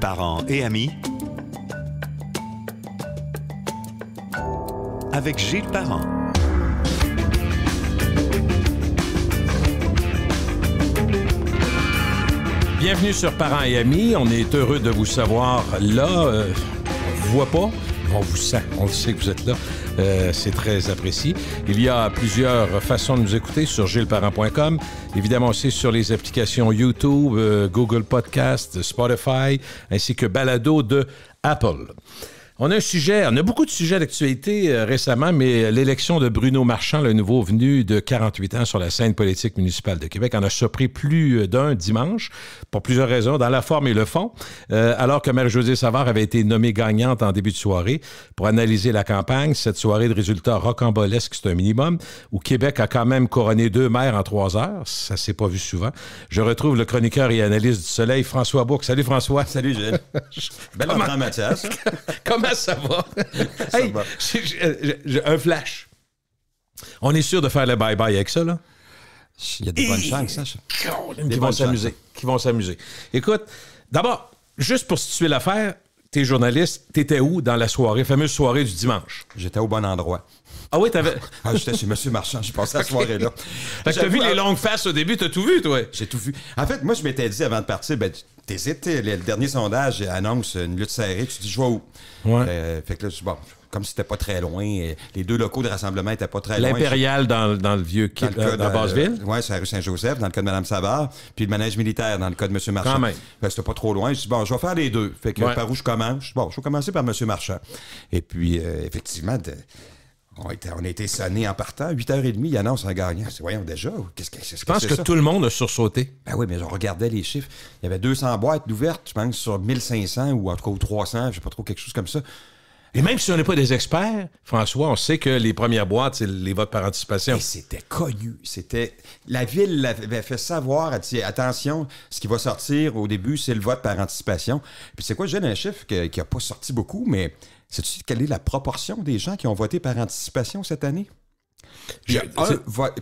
Parents et amis, avec Gilles Parent. Bienvenue sur Parents et amis. On est heureux de vous savoir là. On vous voit pas, on vous sent. On le sait que vous êtes là. C'est très apprécié. Il y a plusieurs façons de nous écouter sur gilesparent.com. Évidemment aussi sur les applications YouTube, Google Podcast, Spotify, ainsi que Balado de Apple. On a beaucoup de sujets d'actualité récemment, mais l'élection de Bruno Marchand, le nouveau venu de 48 ans sur la scène politique municipale de Québec, en a surpris plus d'un dimanche, pour plusieurs raisons, dans la forme et le fond, alors que Marie-Josée Savard avait été nommée gagnante en début de soirée. Pour analyser la campagne, cette soirée de résultats rocambolesques, c'est un minimum, où Québec a quand même couronné 2 maires en 3 heures. Ça s'est pas vu souvent. Je retrouve le chroniqueur et analyste du Soleil, François Bourque. Salut François. Salut Gilles. Belle entrée en Mathias. Comment ça va? Ça Hey, va. j'ai un flash. On est sûr de faire le bye-bye avec ça, là? Il y a des bonnes chances, hein? Qui vont s'amuser. Écoute, d'abord, juste pour situer l'affaire, t'es journaliste, t'étais où dans la soirée, fameuse soirée du dimanche? J'étais au bon endroit. Ah oui, t'avais... J'étais chez M. Marchand, j'ai passé la soirée-là. Fait que t'as vu les longues faces au début, t'as tout vu, toi? J'ai tout vu. En fait, moi, je m'étais dit avant de partir, t'hésites, le dernier sondage annonce une lutte serrée, tu te dis, je vais où? Ouais. Fait que là, bon, comme c'était pas très loin, les 2 locaux de rassemblement étaient pas très loin. L'Impérial dans le vieux kit, dans Basseville? Oui, c'est la rue Saint-Joseph, dans le cas de Mme Savard, puis le manège militaire, dans le cas de M. Marchand. Quand même. Fait que c'était pas trop loin. Je dis, bon, je vais faire les 2. Fait que par où je commence? Je vais commencer par M. Marchand. Et puis, effectivement, on a été sonné en partant. 8h30, il annonce un gagnant. Voyons déjà, qu'est-ce que c'est? Je pense que tout le monde a sursauté. Ben oui, mais je regardais les chiffres. Il y avait 200 boîtes ouvertes, je pense, sur 1500 ou en tout cas 300, je sais pas trop, quelque chose comme ça. Et même si on n'est pas des experts, François, on sait que les premières boîtes, c'est les votes par anticipation. Et c'était connu. La ville l'avait fait savoir, elle dit, attention, ce qui va sortir au début, c'est le vote par anticipation. Puis c'est quoi, j'ai un chiffre qui n'a pas sorti beaucoup, mais sais-tu quelle est la proportion des gens qui ont voté par anticipation cette année?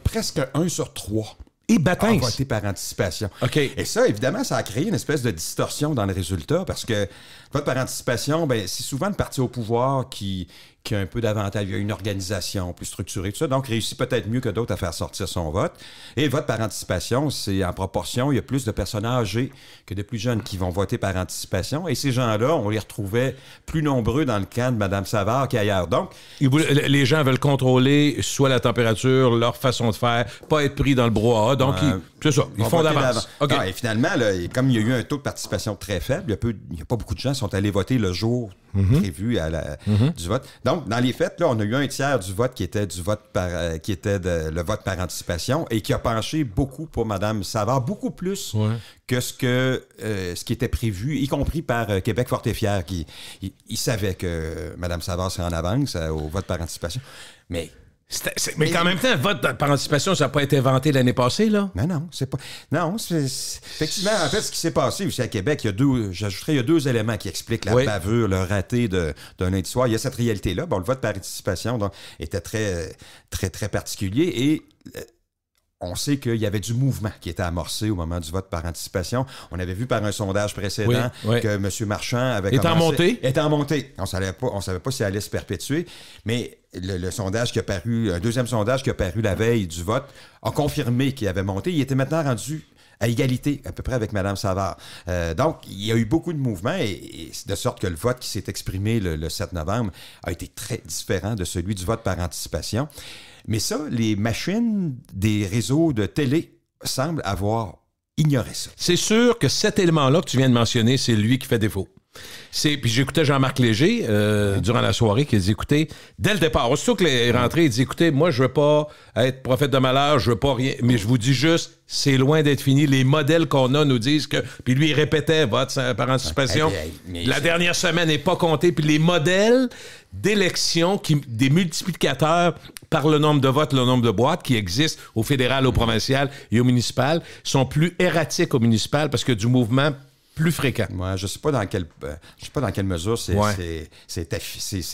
Presque 1 sur 3. Et baptême. A voté par anticipation. OK. Et ça, évidemment, ça a créé une espèce de distorsion dans le résultat parce que le vote par anticipation, c'est souvent le parti au pouvoir qui a un peu d'avantage. Il y a une organisation plus structurée, tout ça, donc réussit peut-être mieux que d'autres à faire sortir son vote. Et le vote par anticipation, c'est en proportion, il y a plus de personnes âgées que de plus jeunes qui vont voter par anticipation. Et ces gens-là, on les retrouvait plus nombreux dans le camp de Mme Savard qu'ailleurs. Donc, les gens veulent contrôler soit la température, leur façon de faire, pas être pris dans le brouhaha. Donc, c'est ça, ils font d'avance. Okay. Non, et finalement, là, comme il y a eu un taux de participation très faible, il n'y a pas beaucoup de gens qui sont allés voter le jour prévu du vote. Donc, dans les faits, là, on a eu un tiers du vote qui était le vote par anticipation et qui a penché beaucoup pour Mme Savard, beaucoup plus que ce qui était prévu, y compris par Québec fort et fier, qui il savait que Mme Savard serait en avance au vote par anticipation. Mais qu'en même temps, le vote par anticipation, ça n'a pas été inventé l'année passée, là? Mais non, c'est pas. Non, effectivement, en fait, ce qui s'est passé aussi à Québec, il y a 2 éléments qui expliquent la bavure, le raté d'un lundi soir. Il y a cette réalité-là. Bon, le vote par anticipation donc, était très, très, très particulier et on sait qu'il y avait du mouvement qui était amorcé au moment du vote par anticipation. On avait vu par un sondage précédent que M. Marchand avait était en montée. On savait pas si ça allait se perpétuer, mais le sondage qui a paru, un deuxième sondage qui a paru la veille du vote, a confirmé qu'il avait monté. Il était maintenant rendu à égalité, à peu près, avec Mme Savard. Donc, il y a eu beaucoup de mouvements, et de sorte que le vote qui s'est exprimé le 7 novembre a été très différent de celui du vote par anticipation. Mais ça, les machines des réseaux de télé semblent avoir ignoré ça. C'est sûr que cet élément-là que tu viens de mentionner, c'est lui qui fait défaut. Puis j'écoutais Jean-Marc Léger durant la soirée qui dit, écoutez, dès le départ, aussitôt qu'il est rentré, il dit, écoutez, moi, je veux pas être prophète de malheur, je veux pas rien, mais je vous dis juste, c'est loin d'être fini. Les modèles qu'on a nous disent que... Puis lui, il répétait, vote par anticipation. La dernière semaine n'est pas comptée. Puis les modèles d'élection, des multiplicateurs par le nombre de votes, le nombre de boîtes qui existent au fédéral, au provincial et au municipal, sont plus erratiques au municipal parce que du mouvement plus fréquent. Moi, je sais pas dans quelle mesure c'est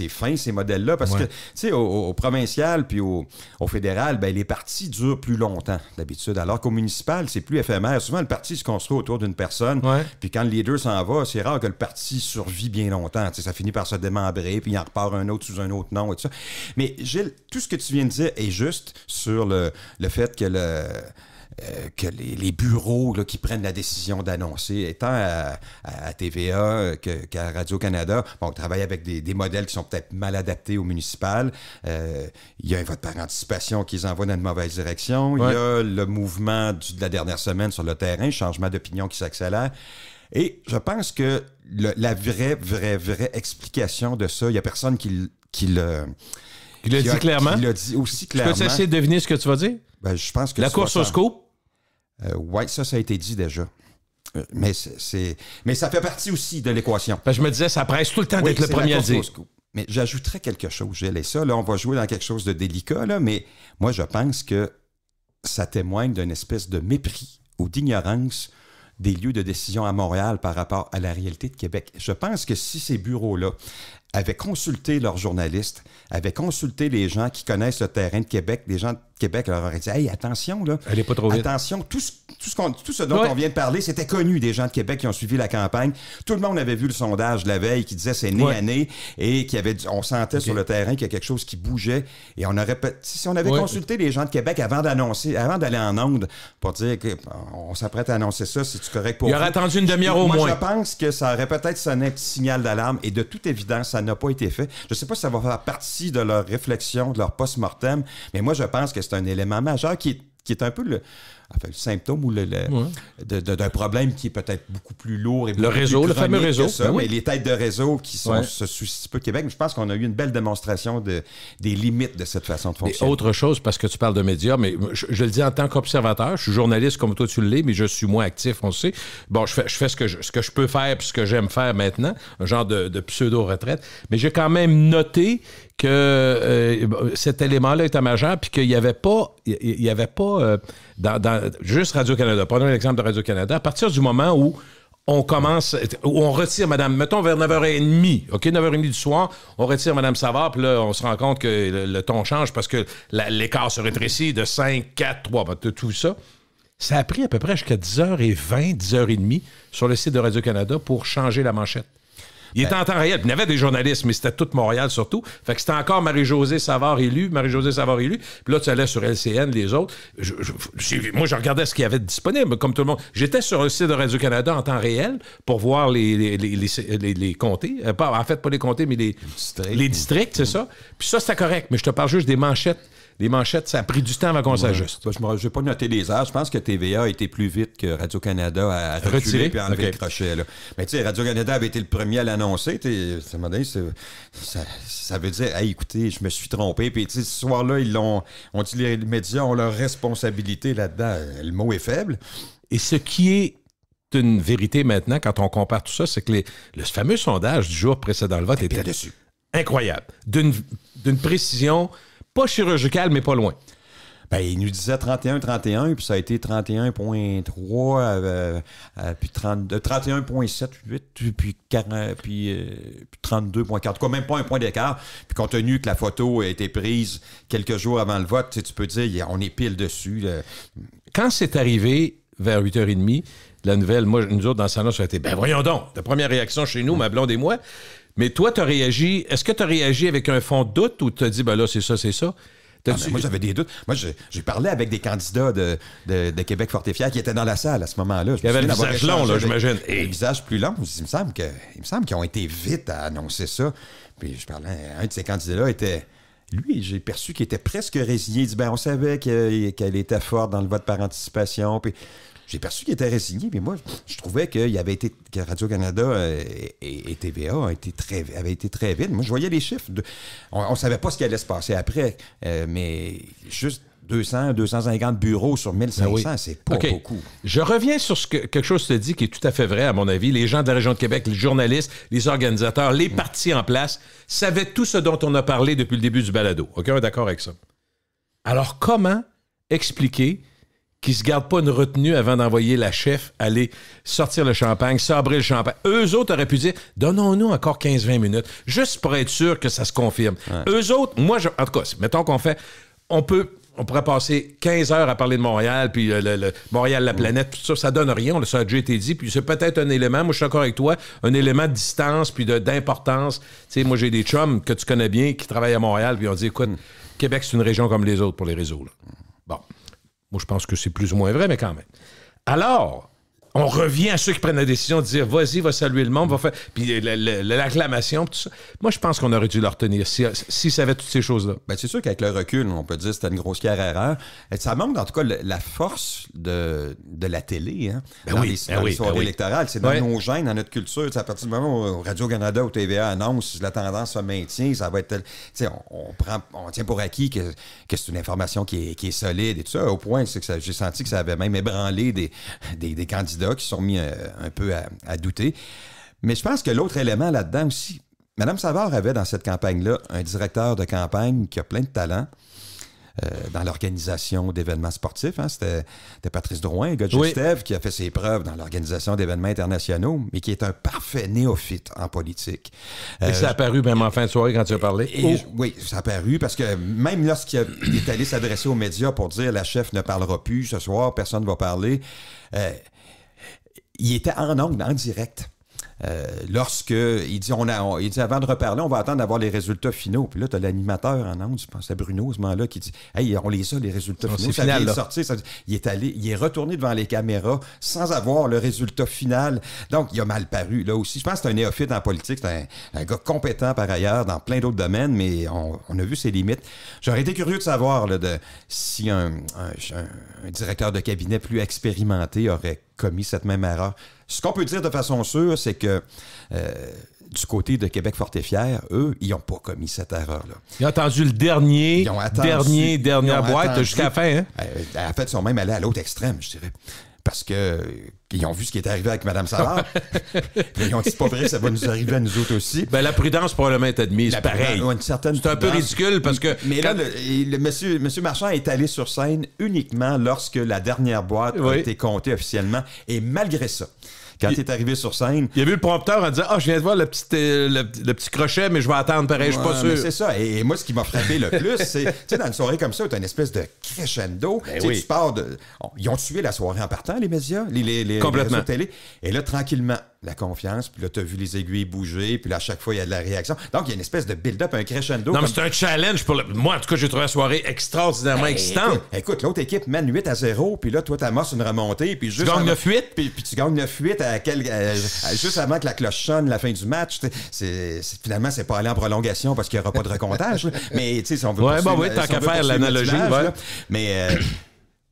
fin, ces modèles-là, parce que, tu sais, au provincial puis au fédéral, ben, les partis durent plus longtemps, d'habitude, alors qu'au municipal, c'est plus éphémère. Souvent, le parti se construit autour d'une personne, puis quand le leader s'en va, c'est rare que le parti survit bien longtemps. Tu sais, ça finit par se démembrer, puis il en repart un autre sous un autre nom et tout ça. Mais, Gilles, tout ce que tu viens de dire est juste sur le fait que les bureaux là, qui prennent la décision d'annoncer, étant à TVA qu'à Radio-Canada, bon, on travaille avec des modèles qui sont peut-être mal adaptés au municipal. Il y a un vote par anticipation qui les envoie dans une mauvaise direction. Il y a le mouvement de la dernière semaine sur le terrain, changement d'opinion qui s'accélère. Et je pense que la vraie explication de ça, il n'y a personne qui l'a dit clairement. Qui l'a dit aussi clairement. Tu peux essayer de deviner ce que tu vas dire? Ben, je pense que la course au scoop? Oui, ça a été dit déjà. Mais ça fait partie aussi de l'équation. Ben, je me disais, ça presse tout le temps d'être le premier à le dire. Mais j'ajouterais quelque chose, Gilles. Et ça, là, on va jouer dans quelque chose de délicat, là, mais moi, je pense que ça témoigne d'une espèce de mépris ou d'ignorance des lieux de décision à Montréal par rapport à la réalité de Québec. Je pense que si ces bureaux-là avaient consulté leurs journalistes, avaient consulté les gens qui connaissent le terrain de Québec, les gens de Québec leur auraient dit « Hey, attention, là, elle est pas trop vite. Attention, tout ce dont on vient de parler, c'était connu des gens de Québec qui ont suivi la campagne. Tout le monde avait vu le sondage de la veille qui disait c'est nez à nez et on sentait sur le terrain qu'il y a quelque chose qui bougeait. Et on aurait si on avait consulté les gens de Québec avant d'aller en onde pour dire qu'on s'apprête à annoncer ça, c'est-tu correct pour vous? Il aurait attendu une demi-heure au moins. Moi, je pense que ça aurait peut-être sonné un petit signal d'alarme et de toute évidence, ça n'a pas été fait. Je ne sais pas si ça va faire partie de leur réflexion, de leur post-mortem, mais moi, je pense que c'est un élément majeur qui est un peu le symptôme ou d'un problème qui est peut-être beaucoup plus lourd et le réseau, le fameux réseau. Ça, mais les têtes de réseau qui se soucient peu de Québec. Mais je pense qu'on a eu une belle démonstration des limites de cette façon de fonctionner. Et autre chose, parce que tu parles de médias, mais je le dis en tant qu'observateur, je suis journaliste comme toi tu l'es, mais je suis moins actif, on le sait. Bon, je fais ce que je peux faire puis ce que j'aime faire maintenant, un genre de pseudo-retraite, mais j'ai quand même noté que cet élément-là était majeur puis qu'il n'y avait pas, dans juste Radio-Canada, prenons l'exemple de Radio-Canada, à partir du moment où on retire Mme, mettons vers 9h30, OK, 9h30 du soir, on retire Mme Savard, puis là, on se rend compte que le ton change parce que l'écart se rétrécit de 5, 4, 3, tout ça. Ça a pris à peu près jusqu'à 10h20, 10h30 sur le site de Radio-Canada pour changer la manchette. Il était en temps réel. Il y avait des journalistes, mais c'était tout Montréal surtout. Fait que c'était encore Marie-Josée Savard élue. Puis là, tu allais sur LCN, les autres. Moi, je regardais ce qu'il y avait disponible, comme tout le monde. J'étais sur le site de Radio-Canada en temps réel pour voir les comtés. En fait, pas les comtés, mais les districts, c'est ça. Puis ça, c'était correct. Mais je te parle juste des manchettes. Les manchettes, ça a pris du temps avant qu'on s'ajuste. Je n'ai pas noté les heures. Je pense que TVA a été plus vite que Radio-Canada à reculer et à enlever le crochet. Là. Mais tu sais, Radio-Canada avait été le premier à l'annoncer. Ça veut dire, hey, écoutez, je me suis trompé. Puis ce soir-là, on dit les médias ont leur responsabilité là-dedans. Le mot est faible. Et ce qui est une vérité maintenant, quand on compare tout ça, c'est que le fameux sondage du jour précédent le vote était incroyable. D'une précision... pas chirurgical, mais pas loin. Ben, il nous disait 31-31, puis ça a été 31.3, puis 31.7, puis 32.4, quoi, même pas un point d'écart. Puis compte tenu que la photo a été prise quelques jours avant le vote, tu peux dire, on est pile dessus. Là. Quand c'est arrivé vers 8h30, la nouvelle, nous autres, dans le salon, ça a été, ben voyons donc, la première réaction chez nous, ma blonde et moi. Mais toi, tu as réagi. Est-ce que tu as réagi avec un fond de doute ou tu as dit, ben là, c'est ça, c'est ça? Moi, j'avais des doutes. Moi, j'ai parlé avec des candidats de Québec Fort et Fier qui étaient dans la salle à ce moment-là. Il y avait le visage long, là, j'imagine. Le visage plus long. Il me semble qu'ils ont été vite à annoncer ça. Puis je parlais, un de ces candidats-là était... Lui, j'ai perçu qu'il était presque résigné. Il dit, ben on savait qu'elle était forte dans le vote par anticipation. Puis... J'ai perçu qu'il était résigné, mais moi, je trouvais que Radio-Canada et TVA avaient été très vite. Moi, je voyais les chiffres. On ne savait pas ce qui allait se passer après, mais juste 250 bureaux sur 1500, c'est pas beaucoup. Je reviens sur quelque chose que tu as dit qui est tout à fait vrai, à mon avis. Les gens de la région de Québec, les journalistes, les organisateurs, les partis en place savaient tout ce dont on a parlé depuis le début du balado. OK, on est d'accord avec ça. Alors, comment expliquer qui se gardent pas une retenue avant d'envoyer la chef aller sortir le champagne, sabrer le champagne. Eux autres auraient pu dire, donnons-nous encore 15-20 minutes, juste pour être sûr que ça se confirme. Ouais. Eux autres, en tout cas, mettons qu'on fait, on pourrait passer 15 heures à parler de Montréal, puis le Montréal, la planète, tout ça, ça donne rien, ça a déjà été dit, puis c'est peut-être un élément, moi je suis d'accord avec toi, un élément de distance, puis d'importance. Tu sais, moi j'ai des chums que tu connais bien, qui travaillent à Montréal, puis on dit, écoute, Québec, c'est une région comme les autres pour les réseaux. Là. Bon. Moi, je pense que c'est plus ou moins vrai, mais quand même. Alors, on revient à ceux qui prennent la décision de dire, vas-y, va saluer le monde, va faire... Puis l'acclamation, tout ça. Moi, je pense qu'on aurait dû le retenir s'ils savaient toutes ces choses-là. Ben, c'est sûr qu'avec le recul, on peut dire que c'était une grossière erreur. Et ça montre, en tout cas, la force de la télé, hein, dans les soirées électorales. C'est dans nos gènes, dans notre culture. À partir du moment où Radio-Canada ou TVA annonce la tendance se maintient, ça va être... On tient pour acquis que c'est une information qui est solide et tout ça. Au point, c'est que j'ai senti que ça avait même ébranlé des candidats qui sont mis un peu à douter. Mais je pense que l'autre élément là-dedans aussi, Mme Savard avait dans cette campagne-là un directeur de campagne qui a plein de talent dans l'organisation d'événements sportifs. Hein. C'était Patrice Drouin, un gars de Gestev, qui a fait ses preuves dans l'organisation d'événements internationaux, mais qui est un parfait néophyte en politique. Et ça a apparu même en fin de soirée quand tu as parlé? Oui, ça a apparu parce que même lorsqu'il est allé s'adresser aux médias pour dire « la chef ne parlera plus ce soir, personne ne va parler », il était en ondes, en direct. Lorsque il dit avant de reparler, on va attendre d'avoir les résultats finaux. Puis là, tu as l'animateur en ondes, je pense que c'est Bruno à ce moment-là, qui dit hey, on les a, les résultats finaux. Ça vient de sortir. Il est retourné devant les caméras sans avoir le résultat final. Donc, il a mal paru. Là aussi, je pense que c'est un néophyte en politique. C'est un gars compétent par ailleurs dans plein d'autres domaines, mais on a vu ses limites. J'aurais été curieux de savoir là, si un directeur de cabinet plus expérimenté aurait commis cette même erreur. Ce qu'on peut dire de façon sûre, c'est que du côté de Québec Fort et Fier, eux, ils n'ont pas commis cette erreur-là. Ils ont attendu le dernière boîte jusqu'à la fin. Hein? En fait, ils sont même allés à l'autre extrême, je dirais. Parce qu'ils ont vu ce qui est arrivé avec Mme Savard. Ils ont dit, c'est pas vrai, ça va nous arriver à nous autres aussi. Ben, la prudence probablement est admise, pareil. C'est un peu ridicule parce que... Mais là, monsieur Marchand est allé sur scène uniquement lorsque la dernière boîte a été comptée officiellement. Et malgré ça, quand il est arrivé sur scène... Il a vu le prompteur en disant « Ah, je viens de voir le petit crochet, mais je vais attendre pareil, je suis pas sûr. » C'est ça. Et moi, ce qui m'a frappé le plus, c'est... Tu sais, dans une soirée comme ça, tu as une espèce de crescendo. Tu pars de... Ils ont tué la soirée en partant, les médias, les réseaux télé. Et là, tranquillement, la confiance, puis là, tu as vu les aiguilles bouger, puis là, à chaque fois, il y a de la réaction. Donc, il y a une espèce de build-up, un crescendo. Non, mais c'est un challenge pour moi, en tout cas, j'ai trouvé la soirée extraordinairement excitante. Écoute, l'autre équipe mène 8-0, puis là, toi, tu amorces une remontée, puis juste... Tu gagnes 9-8. Puis tu gagnes 9-8 juste avant que la cloche sonne, la fin du match. Finalement, c'est pas aller en prolongation parce qu'il n'y aura pas de recomptage. Mais, tu sais, si on veut... tant qu'à faire l'analogie.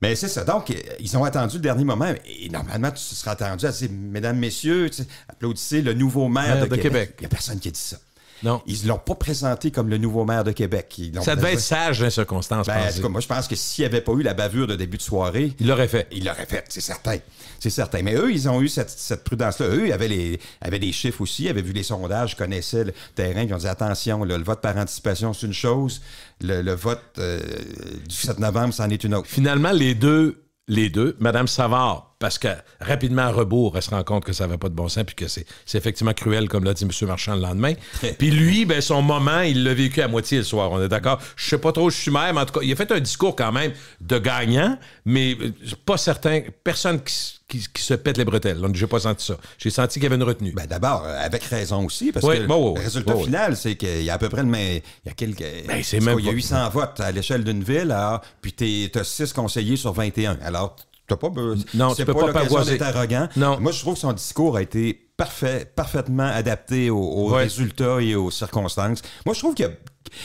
Mais c'est ça. Donc, ils ont attendu le dernier moment. Et normalement, tu seras attendu à dire, mesdames, messieurs, applaudissez le nouveau maire de Québec. Il n'y a personne qui a dit ça. Non. Ils ne l'ont pas présenté comme le nouveau maire de Québec. Ça devait être sage dans les circonstances. Moi, je pense que s'il n'y avait pas eu la bavure de début de soirée... Il l'aurait fait. Il l'aurait fait, c'est certain. C'est certain. Mais eux, ils ont eu cette prudence-là. Eux, ils avaient des chiffres aussi, ils avaient vu les sondages, connaissaient le terrain, ils ont dit, attention, là, le vote par anticipation, c'est une chose. Le vote du 7 novembre, c'en est une autre. Finalement, les deux, Mme Savard, parce que rapidement à rebours, elle se rend compte que ça n'avait pas de bon sens puis que c'est effectivement cruel, comme l'a dit M. Marchand le lendemain. Puis lui, ben, son moment, il l'a vécu à moitié le soir, on est d'accord? Je sais pas trop, je suis maire, mais en tout cas, il a fait un discours quand même de gagnant, mais pas certain, personne qui se pète les bretelles. Donc, j'ai pas senti ça. J'ai senti qu'il y avait une retenue. Ben d'abord, avec raison aussi, parce que le résultat final, c'est qu'il y a à peu près il y a quelques... Ben, il y a 800 votes à l'échelle d'une ville, alors, puis t'as 6 conseillers sur 21. Alors, t'as pas... Non, tu peux pas l'occasion d'être arrogant. Non. Moi, je trouve que son discours a été parfaitement adapté aux résultats et aux circonstances. Moi, je trouve qu'il y a...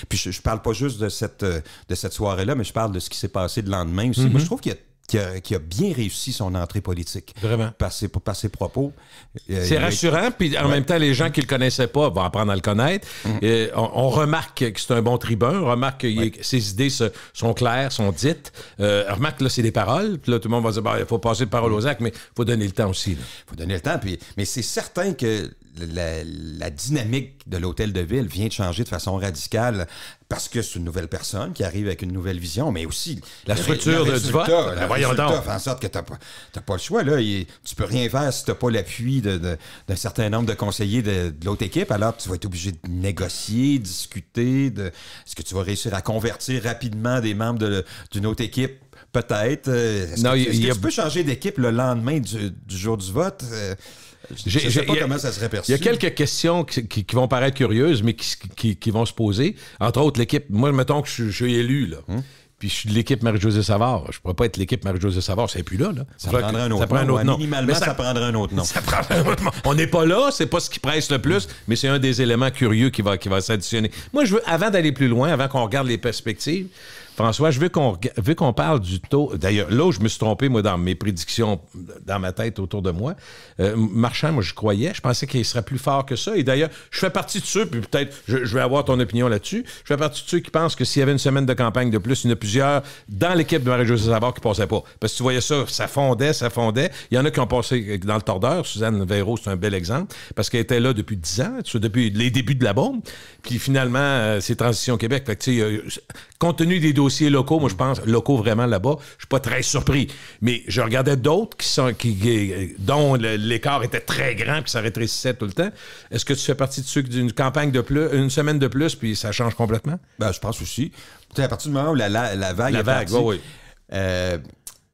Puis je parle pas juste de cette soirée-là, mais je parle de ce qui s'est passé le lendemain aussi. Moi, je trouve qu'il a bien réussi son entrée politique. Vraiment. Par ses propos. C'est rassurant, puis en même temps, les gens qui le connaissaient pas vont apprendre à le connaître. On remarque que c'est un bon tribun, on remarque que ses idées sont claires, sont dites. On remarque que là, c'est des paroles, puis là, tout le monde va dire, il faut passer de parole aux actes, mais il faut donner le temps aussi. Il faut donner le temps, mais c'est certain que la dynamique de l'hôtel de ville vient de changer de façon radicale parce que c'est une nouvelle personne qui arrive avec une nouvelle vision, mais aussi la structure du vote. Voyons donc. Fait en sorte que tu n'as pas le choix. Là. Tu peux rien faire si tu n'as pas l'appui d'un certain nombre de conseillers de l'autre équipe. Alors, tu vas être obligé de négocier, discuter. Est-ce que tu vas réussir à convertir rapidement des membres d'une autre équipe? Peut-être. Est-ce que tu peux changer d'équipe le lendemain du jour du vote? Je ne sais pas comment ça serait perçu. Il y a quelques questions qui vont paraître curieuses, mais qui vont se poser. Entre autres, l'équipe... Moi, mettons que je suis élu, là. Puis je suis de l'équipe Marie-Josée Savard. Je ne pourrais pas être l'équipe Marie-Josée Savard, c'est plus là. Ça prendrait un autre nom. Minimalement, ça prendrait un autre nom. On n'est pas là, c'est pas ce qui presse le plus, mais c'est un des éléments curieux qui va s'additionner. Moi, je veux, avant d'aller plus loin, avant qu'on regarde les perspectives, François, je veux qu'on parle du taux. D'ailleurs, là où je me suis trompé, moi, dans mes prédictions, dans ma tête autour de moi, Marchand, moi, je pensais qu'il serait plus fort que ça. Et d'ailleurs, je fais partie de ceux, puis peut-être, je vais avoir ton opinion là-dessus, je fais partie de ceux qui pensent que s'il y avait une semaine de campagne de plus, il y en a plusieurs dans l'équipe de Marie-Josée Savard qui ne passaient pas. Parce que tu voyais ça, ça fondait. Il y en a qui ont passé dans le tordeur. Suzanne Véro, c'est un bel exemple, parce qu'elle était là depuis 10 ans, depuis les débuts de la bombe. Puis finalement, c'est Transition Québec. Fait que, tu sais, compte tenu des dossiers locaux, moi, je pense, locaux vraiment là-bas, je suis pas très surpris. Mais je regardais d'autres dont l'écart était très grand puis ça rétrécissait tout le temps. Est-ce que tu fais partie de ceux d'une campagne de plus, une semaine de plus, puis ça change complètement? Ben, je pense aussi. Tu sais, à partir du moment où la vague est partie, oui.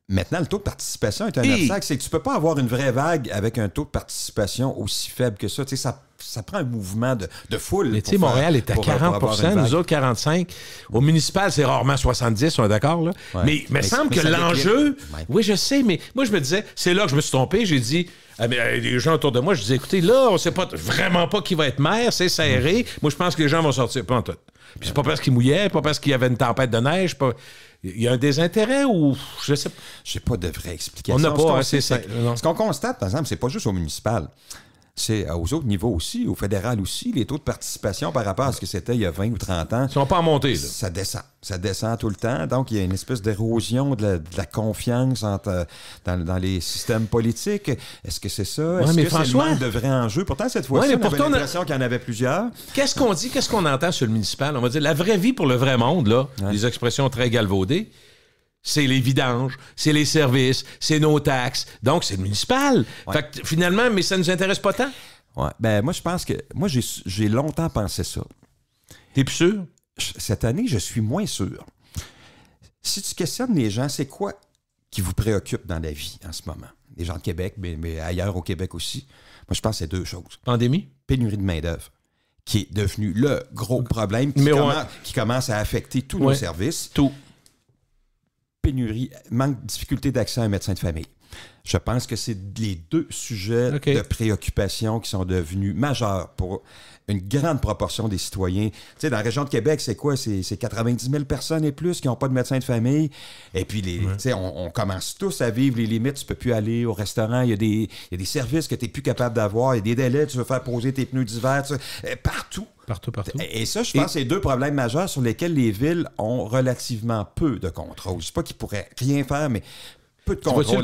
Maintenant, le taux de participation est un obstacle. C'est que tu peux pas avoir une vraie vague avec un taux de participation aussi faible que ça. Tu sais, ça prend un mouvement de foule. Mais tu sais, Montréal est à 40 nous autres 45 Au municipal, c'est rarement 70 on est d'accord, là? Ouais. Mais il me semble que l'enjeu... Ouais. Oui, je sais, mais moi, je me disais, c'est là que je me suis trompé. J'ai dit... les gens autour de moi, je disais, écoutez, là, on sait pas vraiment pas qui va être maire, c'est serré. Moi, je pense que les gens vont sortir. Pas en tout. Puis c'est pas parce qu'il mouillait, pas parce qu'il y avait une tempête de neige, pas... Il y a un désintérêt ou je sais pas. J'ai pas de vraie explication. On n'a pas, c'est ça. Ce qu'on constate, par exemple, c'est pas juste au municipal. C'est aux autres niveaux aussi, au fédéral aussi, les taux de participation par rapport à ce que c'était il y a 20 ou 30 ans. Ils sont pas en montée, là. Ça descend. Ça descend tout le temps. Donc, il y a une espèce d'érosion de la confiance dans les systèmes politiques. Est-ce que c'est ça? Ouais, Est-ce que François, c'est le manque de vrais enjeux? Pourtant, cette fois-ci, on avait l'impression qu'il y en avait plusieurs. Qu'est-ce qu'on dit? Qu'est-ce qu'on entend sur le municipal? On va dire la vraie vie pour le vrai monde, là. Ouais. Des expressions très galvaudées. C'est les vidanges, c'est les services, c'est nos taxes. Donc, c'est le municipal. Ouais. Fait que, finalement, mais ça ne nous intéresse pas tant. Ouais. Ben, moi, je pense que... Moi, j'ai longtemps pensé ça. T'es plus sûr? Cette année, je suis moins sûr. Si tu questionnes les gens, c'est quoi qui vous préoccupe dans la vie en ce moment? Les gens de Québec, mais ailleurs au Québec aussi. Moi, je pense que c'est deux choses. Pandémie? Pénurie de main-d'œuvre, qui est devenu le gros problème qui commence à affecter tous nos services. Tout. Pénurie, difficulté d'accès à un médecin de famille. Je pense que c'est les deux sujets de préoccupation qui sont devenus majeurs pour une grande proportion des citoyens. Tu sais, dans la région de Québec, c'est quoi? C'est 90 000 personnes et plus qui n'ont pas de médecin de famille. Et puis, tu sais, on commence tous à vivre les limites. Tu ne peux plus aller au restaurant. Il y a des services que tu n'es plus capable d'avoir. Il y a des délais. Tu veux faire poser tes pneus d'hiver. Partout. Partout. Et ça, je pense que c'est deux problèmes majeurs sur lesquels les villes ont relativement peu de contrôle. Je ne sais pas qu'ils pourraient rien faire, mais peu de contrôle.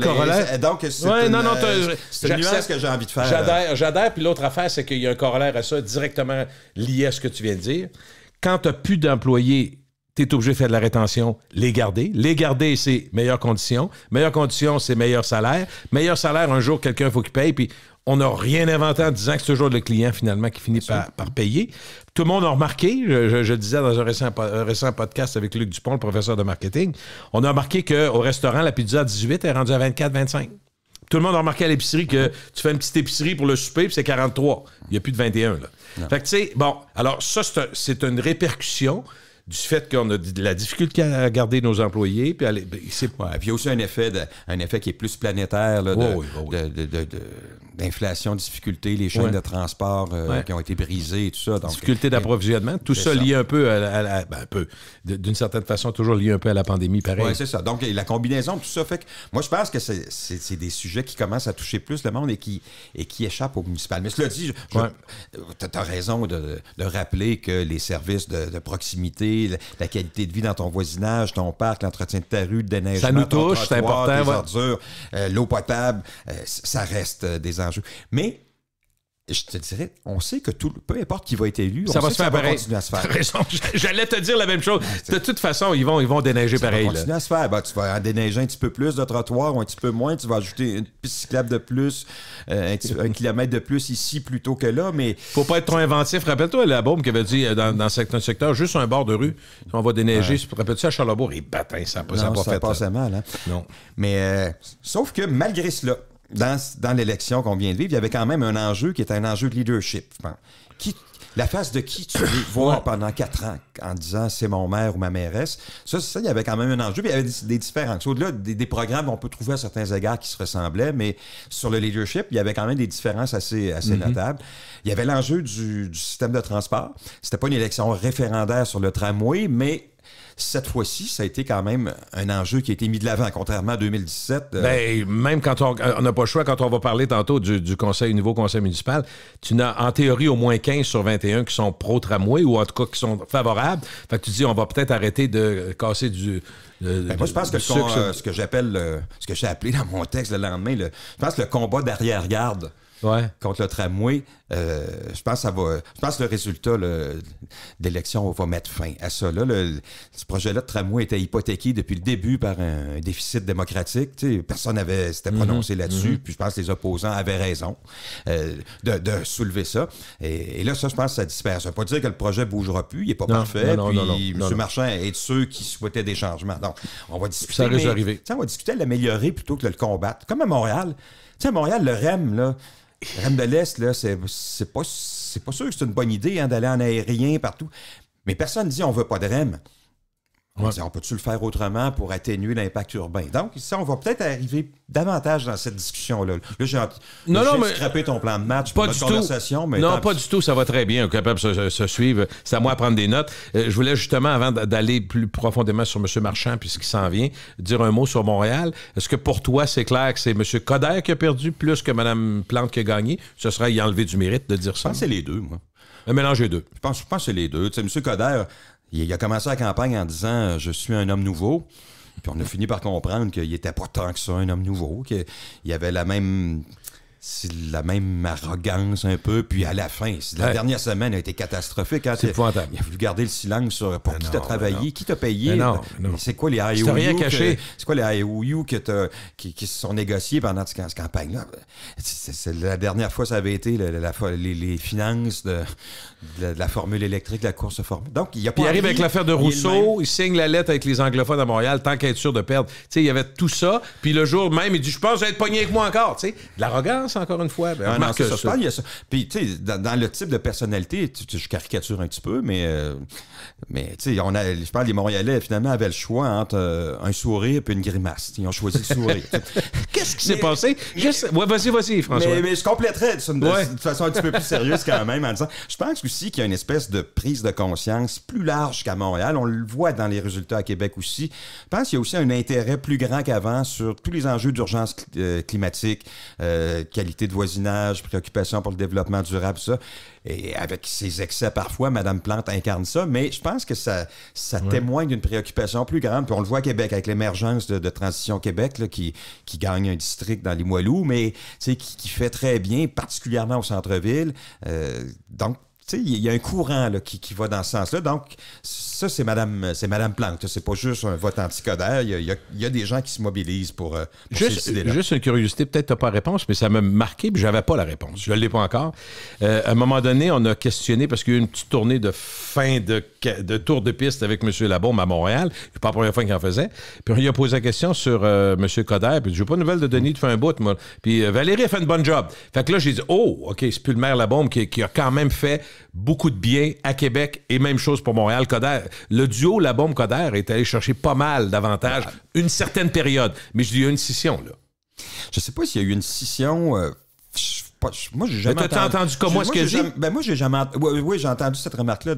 Donc, c'est une nuance que j'ai envie de faire. J'adhère. Puis l'autre affaire, c'est qu'il y a un corollaire à ça directement lié à ce que tu viens de dire. Quand tu n'as plus d'employés, tu es obligé de faire de la rétention, les garder. Les garder, c'est meilleures conditions. Meilleures conditions, c'est meilleur salaire. Meilleur salaire, un jour, quelqu'un, il faut qu'il paye. Puis on n'a rien inventé en disant que c'est toujours le client, finalement, qui finit par payer. Tout le monde a remarqué, je le disais dans un récent podcast avec Luc Dupont, le professeur de marketing, on a remarqué qu'au restaurant, la pizza à 18 est rendue à 24, 25. Tout le monde a remarqué à l'épicerie que tu fais une petite épicerie pour le souper, puis c'est 43. Il n'y a plus de 21, là. Fait que, tu sais, bon, alors ça, c'est une répercussion du fait qu'on a de la difficulté à garder nos employés. Puis puis il y a aussi un effet qui est plus planétaire là, d'inflation, de difficultés, les chaînes de transport qui ont été brisées et tout ça. Donc, difficulté d'approvisionnement, tout ça lié un peu d'une certaine façon, toujours lié un peu à la pandémie, pareil. Oui, c'est ça. Donc, la combinaison de tout ça fait que moi, je pense que c'est des sujets qui commencent à toucher plus le monde et qui échappent au municipal. Mais cela dit, tu as raison de rappeler que les services de proximité, la qualité de vie dans ton voisinage, ton parc, l'entretien de ta rue, le déneigement, ça nous touche, c'est important. Les ordures, l'eau potable, ça reste des enjeux. Mais je te dirais, on sait que peu importe qui va être élu, ça va se faire pareil. Continuer à se faire. T'as raison. J'allais te dire la même chose. De toute façon, ils vont déneiger pareil. Ça va continuer à se faire. Ben, tu vas en déneiger un petit peu plus de trottoirs ou un petit peu moins. Tu vas ajouter une piste cyclable de plus, un kilomètre de plus ici plutôt que là. Mais faut pas être trop inventif. Rappelle-toi la bombe qui avait dit dans certains secteurs, juste un bord de rue, on va déneiger. Rappelle-tu à Charlebourg? Et bâtin, ça n'a pas fait. Ça mal. Hein? Non. Mais sauf que malgré cela, dans l'élection qu'on vient de vivre, il y avait quand même un enjeu qui était un enjeu de leadership. La face de qui tu veux voir pendant 4 ans en disant c'est mon maire ou ma mairesse, ça, il y avait quand même un enjeu. Puis il y avait des différences. Au-delà des programmes, on peut trouver à certains égards qui se ressemblaient, mais sur le leadership, il y avait quand même des différences assez notables. Il y avait l'enjeu du système de transport. C'était pas une élection référendaire sur le tramway, mais cette fois-ci, ça a été quand même un enjeu qui a été mis de l'avant, contrairement à 2017. Même quand on n'a pas le choix, quand on va parler tantôt du nouveau conseil municipal, tu n'as en théorie au moins 15 sur 21 qui sont pro-tramway ou en tout cas qui sont favorables. Fait que tu dis, on va peut-être arrêter de casser du... moi, je pense que ce que j'appelle, ce que j'ai appelé dans mon texte le lendemain, je pense que le combat d'arrière-garde contre le tramway, je pense que le résultat de l'élection va mettre fin à ça. Là, ce projet-là de tramway était hypothéqué depuis le début par un déficit démocratique. T'sais, personne n'avait s'était prononcé là-dessus. Puis je pense que les opposants avaient raison de soulever ça. Et là, ça, je pense que ça disparaît. Ça ne veut pas dire que le projet ne bougera plus. Il n'est pas parfait. Puis M. Marchand est de ceux qui souhaitaient des changements. Donc, on va discuter. Ça risque d'arriver. On va discuter de l'améliorer plutôt que de le combattre. Comme à Montréal. Tu sais, à Montréal, le REM, là, le REM de l'Est, là, c'est pas sûr que c'est une bonne idée d'aller en aérien partout. Mais personne ne dit on veut pas de REM. On dit, on peut-tu le faire autrement pour atténuer l'impact urbain? Donc, ça, on va peut-être arriver davantage dans cette discussion-là. Là, j'ai scrappé ton plan de match pour notre conversation. Mais non, pas du tout. Ça va très bien. On est capable de se suivre. C'est à moi de prendre des notes. Je voulais justement, avant d'aller plus profondément sur M. Marchand, puisqu'il s'en vient, dire un mot sur Montréal. Est-ce que pour toi, c'est clair que c'est M. Coderre qui a perdu plus que Mme Plante qui a gagné? Ce serait y enlever du mérite de dire ça? Je pense que c'est les deux, moi. Mélanger les deux. Je pense que c'est les deux. Tu sais, M. Coderre... Il a commencé la campagne en disant « Je suis un homme nouveau ». Puis on a fini par comprendre qu'il n'était pas tant que ça, un homme nouveau, qu'il y avait la même arrogance un peu. Puis à la fin, la dernière semaine a été catastrophique. Hein, c'est épouvantable. Il a voulu garder le silence sur pour qui t'as travaillé, qui t'a payé. Non. C'est quoi les IOU? C'est rien caché. C'est quoi les IOU qui se sont négociés pendant cette campagne-là? C'est la dernière fois, ça avait été les finances de la formule électrique, la course formule. Donc, il arrive avec l'affaire de Rousseau, il signe la lettre avec les anglophones à Montréal, tant qu'à être sûr de perdre. Tu sais, il y avait tout ça. Puis le jour même, il dit, je pense être pogné avec moi encore. Tu sais, de l'arrogance, encore une fois. Ben, non, ça. Il y a ça. Puis, tu sais, dans le type de personnalité, je caricature un petit peu, mais tu sais, je parle des Montréalais, finalement, avaient le choix entre un sourire et une grimace. Ils ont choisi le sourire. Qu'est-ce qui s'est passé? Vas-y, François. Mais je compléterais de façon un petit peu plus sérieuse quand même en disant, je pense aussi qu'il y a une espèce de prise de conscience plus large qu'à Montréal. On le voit dans les résultats à Québec aussi. Je pense qu'il y a aussi un intérêt plus grand qu'avant sur tous les enjeux d'urgence climatique, qualité de voisinage, préoccupation pour le développement durable, ça. Et avec ses excès parfois, Mme Plante incarne ça, mais je pense que ça témoigne d'une préoccupation plus grande. Puis on le voit à Québec avec l'émergence de Transition Québec là, qui gagne un district dans Limoilou, mais qui fait très bien, particulièrement au centre-ville. Donc, il y a un courant là, qui va dans ce sens-là. Donc, ça, c'est Mme Plante. C'est pas juste un vote anti-Coderre. Il y a des gens qui se mobilisent pour ces idées-là. Juste une curiosité, peut-être tu n'as pas la réponse, mais ça m'a marqué, puis j'avais pas la réponse. Je ne l'ai pas encore. À un moment donné, on a questionné, parce qu'il y a eu une petite tournée de fin de tour de piste avec M. Labaume à Montréal. C'est pas la première fois qu'il en faisait. Puis on lui a posé la question sur M. Coderre, puis je n'ai pas de nouvelles de Denis, tu fais un bout, moi. Puis Valérie a fait une bonne job. Fait que là, j'ai dit, OK, c'est plus le maire Labaume qui a quand même fait beaucoup de bien à Québec et même chose pour Montréal. Coderre, le duo Labaume-Coderre est allé chercher pas mal d'avantages une certaine période. Mais je dis, il y a une scission, là. Je sais pas s'il y a eu une scission... Moi, j'ai jamais entendu comme moi ce qu'elle dit? Moi, j'ai jamais oui, j'ai entendu cette remarque-là,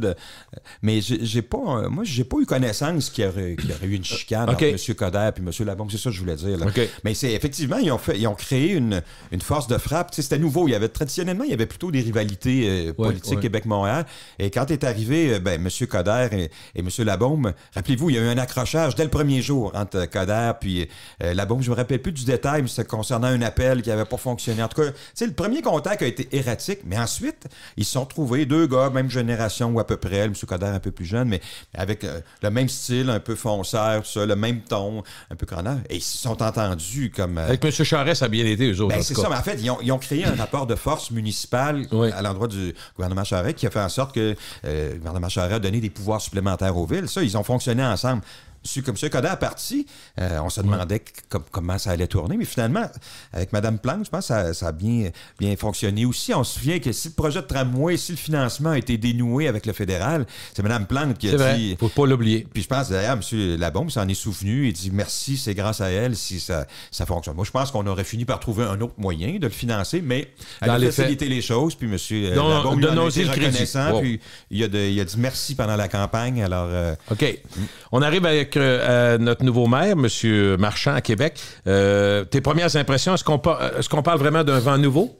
mais j'ai pas eu connaissance qu'il y aurait eu une chicane entre M. Coderre et M. Labaume. C'est ça que je voulais dire. Là. Mais c'est effectivement, ils ont créé une force de frappe. Tu sais, c'était nouveau. Traditionnellement, il y avait plutôt des rivalités politiques Québec-Montréal. Et quand est arrivé M. Coderre et M. Labaume, rappelez-vous, il y a eu un accrochage dès le premier jour entre Coderre puis Labaume. Je me rappelle plus du détail, mais c'était concernant un appel qui n'avait pas fonctionné. En tout cas, tu sais, le premier premier contact a été erratique, mais ensuite, ils se sont trouvés, 2 gars, même génération ou à peu près, M. Coder un peu plus jeune, mais avec le même style, un peu fonceur, tout ça, le même ton, un peu crâneur, et ils se sont entendus comme... Avec M. Charest, ça a bien été, eux autres. Ben, c'est ça, mais en fait, ils ont créé un rapport de force municipal à l'endroit du gouvernement Charest qui a fait en sorte que le gouvernement Charest a donné des pouvoirs supplémentaires aux villes. Ça, ils ont fonctionné ensemble. Comme M. Coder est parti, on se demandait comment ça allait tourner, mais finalement, avec Mme Plante, je pense que ça a bien fonctionné aussi. On se souvient que si le projet de tramway, si le financement a été dénoué avec le fédéral, c'est Mme Plante qui a dit... Il ne faut pas l'oublier. Puis je pense, d'ailleurs, M. Labombe s'en est souvenu et dit merci, c'est grâce à elle si ça fonctionne. Moi, je pense qu'on aurait fini par trouver un autre moyen de le financer, mais elle a facilité les choses, puis M. Labombe lui en a été reconnaissant, puis il a dit merci pendant la campagne, alors... OK. On arrive avec notre nouveau maire, M. Marchand, à Québec. Tes premières impressions, est-ce qu'on parle vraiment d'un vent nouveau?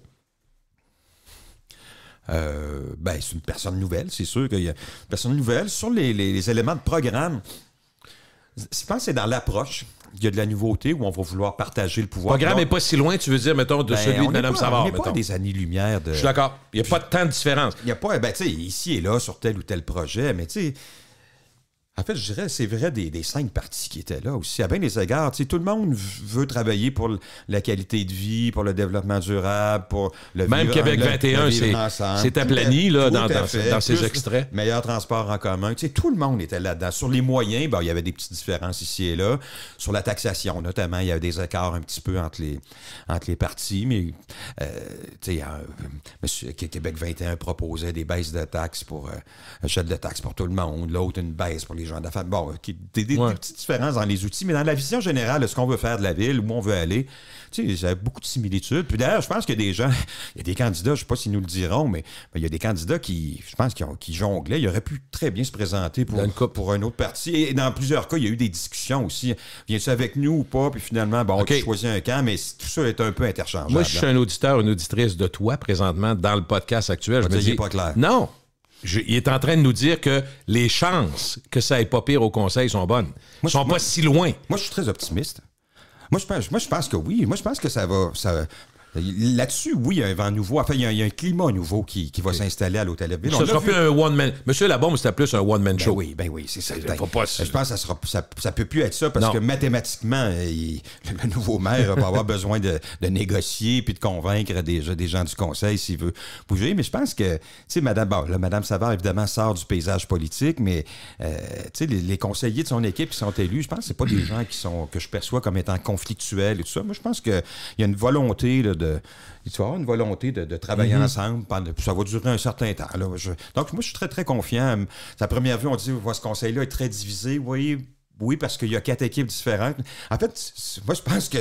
C'est une personne nouvelle, c'est sûr qu'il y a une personne nouvelle. Sur les éléments de programme, je pense que c'est dans l'approche. Il y a de la nouveauté où on va vouloir partager le pouvoir. Le programme n'est pas si loin, tu veux dire, mettons, de celui de Mme Savard. On n'est pas à des années-lumière de... Je suis d'accord. Il n'y a pas tant de différence. Il n'y a pas, tu sais, ici et là, sur tel ou tel projet, mais tu sais... En fait, je dirais, c'est vrai des 5 partis qui étaient là aussi. À bien des égards, tout le monde veut travailler pour la qualité de vie, pour le développement durable, pour le même vivre, Québec 21, c'est aplani là, dans ces extraits. Meilleur transport en commun. Tout le monde était là-dedans. Sur les moyens, il y avait des petites différences ici et là. Sur la taxation, notamment, il y avait des écarts un petit peu entre les partis. Mais, Québec 21 proposait des baisses de taxes pour achète de taxes pour tout le monde. L'autre, une baisse pour les gens d'affaires. Bon, des petites différences dans les outils, mais dans la vision générale de ce qu'on veut faire de la ville, où on veut aller, il y a beaucoup de similitudes. Puis d'ailleurs, je pense qu'il y a des gens, il y a des candidats, je ne sais pas s'ils nous le diront, mais il y a des candidats qui, je pense, qui jonglaient. Ils auraient pu très bien se présenter pour un autre parti. Et dans plusieurs cas, il y a eu des discussions aussi. Viens-tu avec nous ou pas? Puis finalement, tu choisis un camp, mais tout ça est un peu interchangeable. Moi, je suis un auditeur, une auditrice de toi présentement dans le podcast actuel. Je me dis, il n'est pas clair. Non! Il est en train de nous dire que les chances que ça aille pas pire au Conseil sont bonnes. Ils sont pas si loin. Moi, je suis très optimiste. Moi, je pense que oui. Moi, je pense que ça va... Là-dessus, oui, il y a un vent nouveau. Enfin, il y a un climat nouveau qui va s'installer à l'Hôtel de Ville. Ça sera plus un one-man... Monsieur Labombe, c'était plus un one-man show. Ben oui, c'est ça. Je pense que ça peut plus être ça parce que mathématiquement, le nouveau maire va avoir besoin de négocier puis de convaincre des gens du Conseil s'il veut bouger. Mais je pense que, tu sais, Mme Savard, évidemment, sort du paysage politique, mais, tu sais, les conseillers de son équipe qui sont élus, je pense que c'est pas des gens que je perçois comme étant conflictuels et tout ça. Moi, je pense qu'il y a une volonté, là, il va y avoir une volonté de travailler ensemble. Ça va durer un certain temps. Là. Donc, moi, je suis très, très confiant. À première vue, on dit que ce conseil-là est très divisé. Oui, parce qu'il y a 4 équipes différentes. En fait, moi, je pense que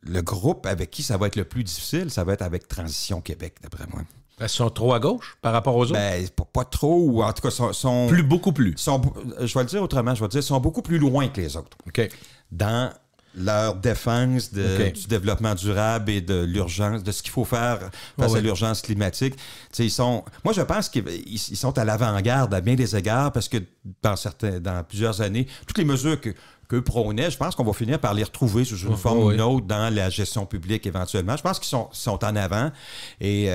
le groupe avec qui ça va être le plus difficile, ça va être avec Transition Québec, d'après moi. Ils sont trop à gauche par rapport aux autres? Pas trop, ou en tout cas, sont beaucoup plus. Je vais le dire autrement, sont beaucoup plus loin que les autres. OK. Dans leur défense du développement durable et de l'urgence, de ce qu'il faut faire face à l'urgence climatique. Moi, je pense qu'ils sont à l'avant-garde à bien des égards parce que dans plusieurs années, toutes les mesures qu'eux prônaient, je pense qu'on va finir par les retrouver sous une forme ou une autre dans la gestion publique éventuellement. Je pense qu'ils sont en avant, mais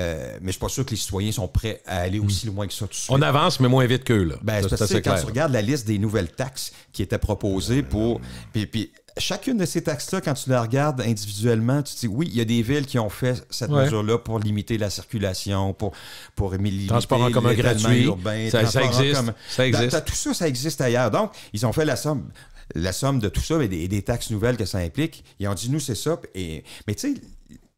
je suis pas sûr que les citoyens sont prêts à aller aussi loin que ça tout de suite. On avance, mais moins vite qu'eux. Quand tu regardes la liste des nouvelles taxes qui étaient proposées pour... Puis chacune de ces taxes-là, quand tu la regardes individuellement, tu te dis, oui, il y a des villes qui ont fait cette mesure-là pour limiter la circulation, pour limiter transport en commun gratuit. Urbain, ça existe. Tout ça, ça existe ailleurs. Donc, ils ont fait la somme de tout ça et des taxes nouvelles que ça implique. Ils ont dit, nous, c'est ça. Mais tu sais,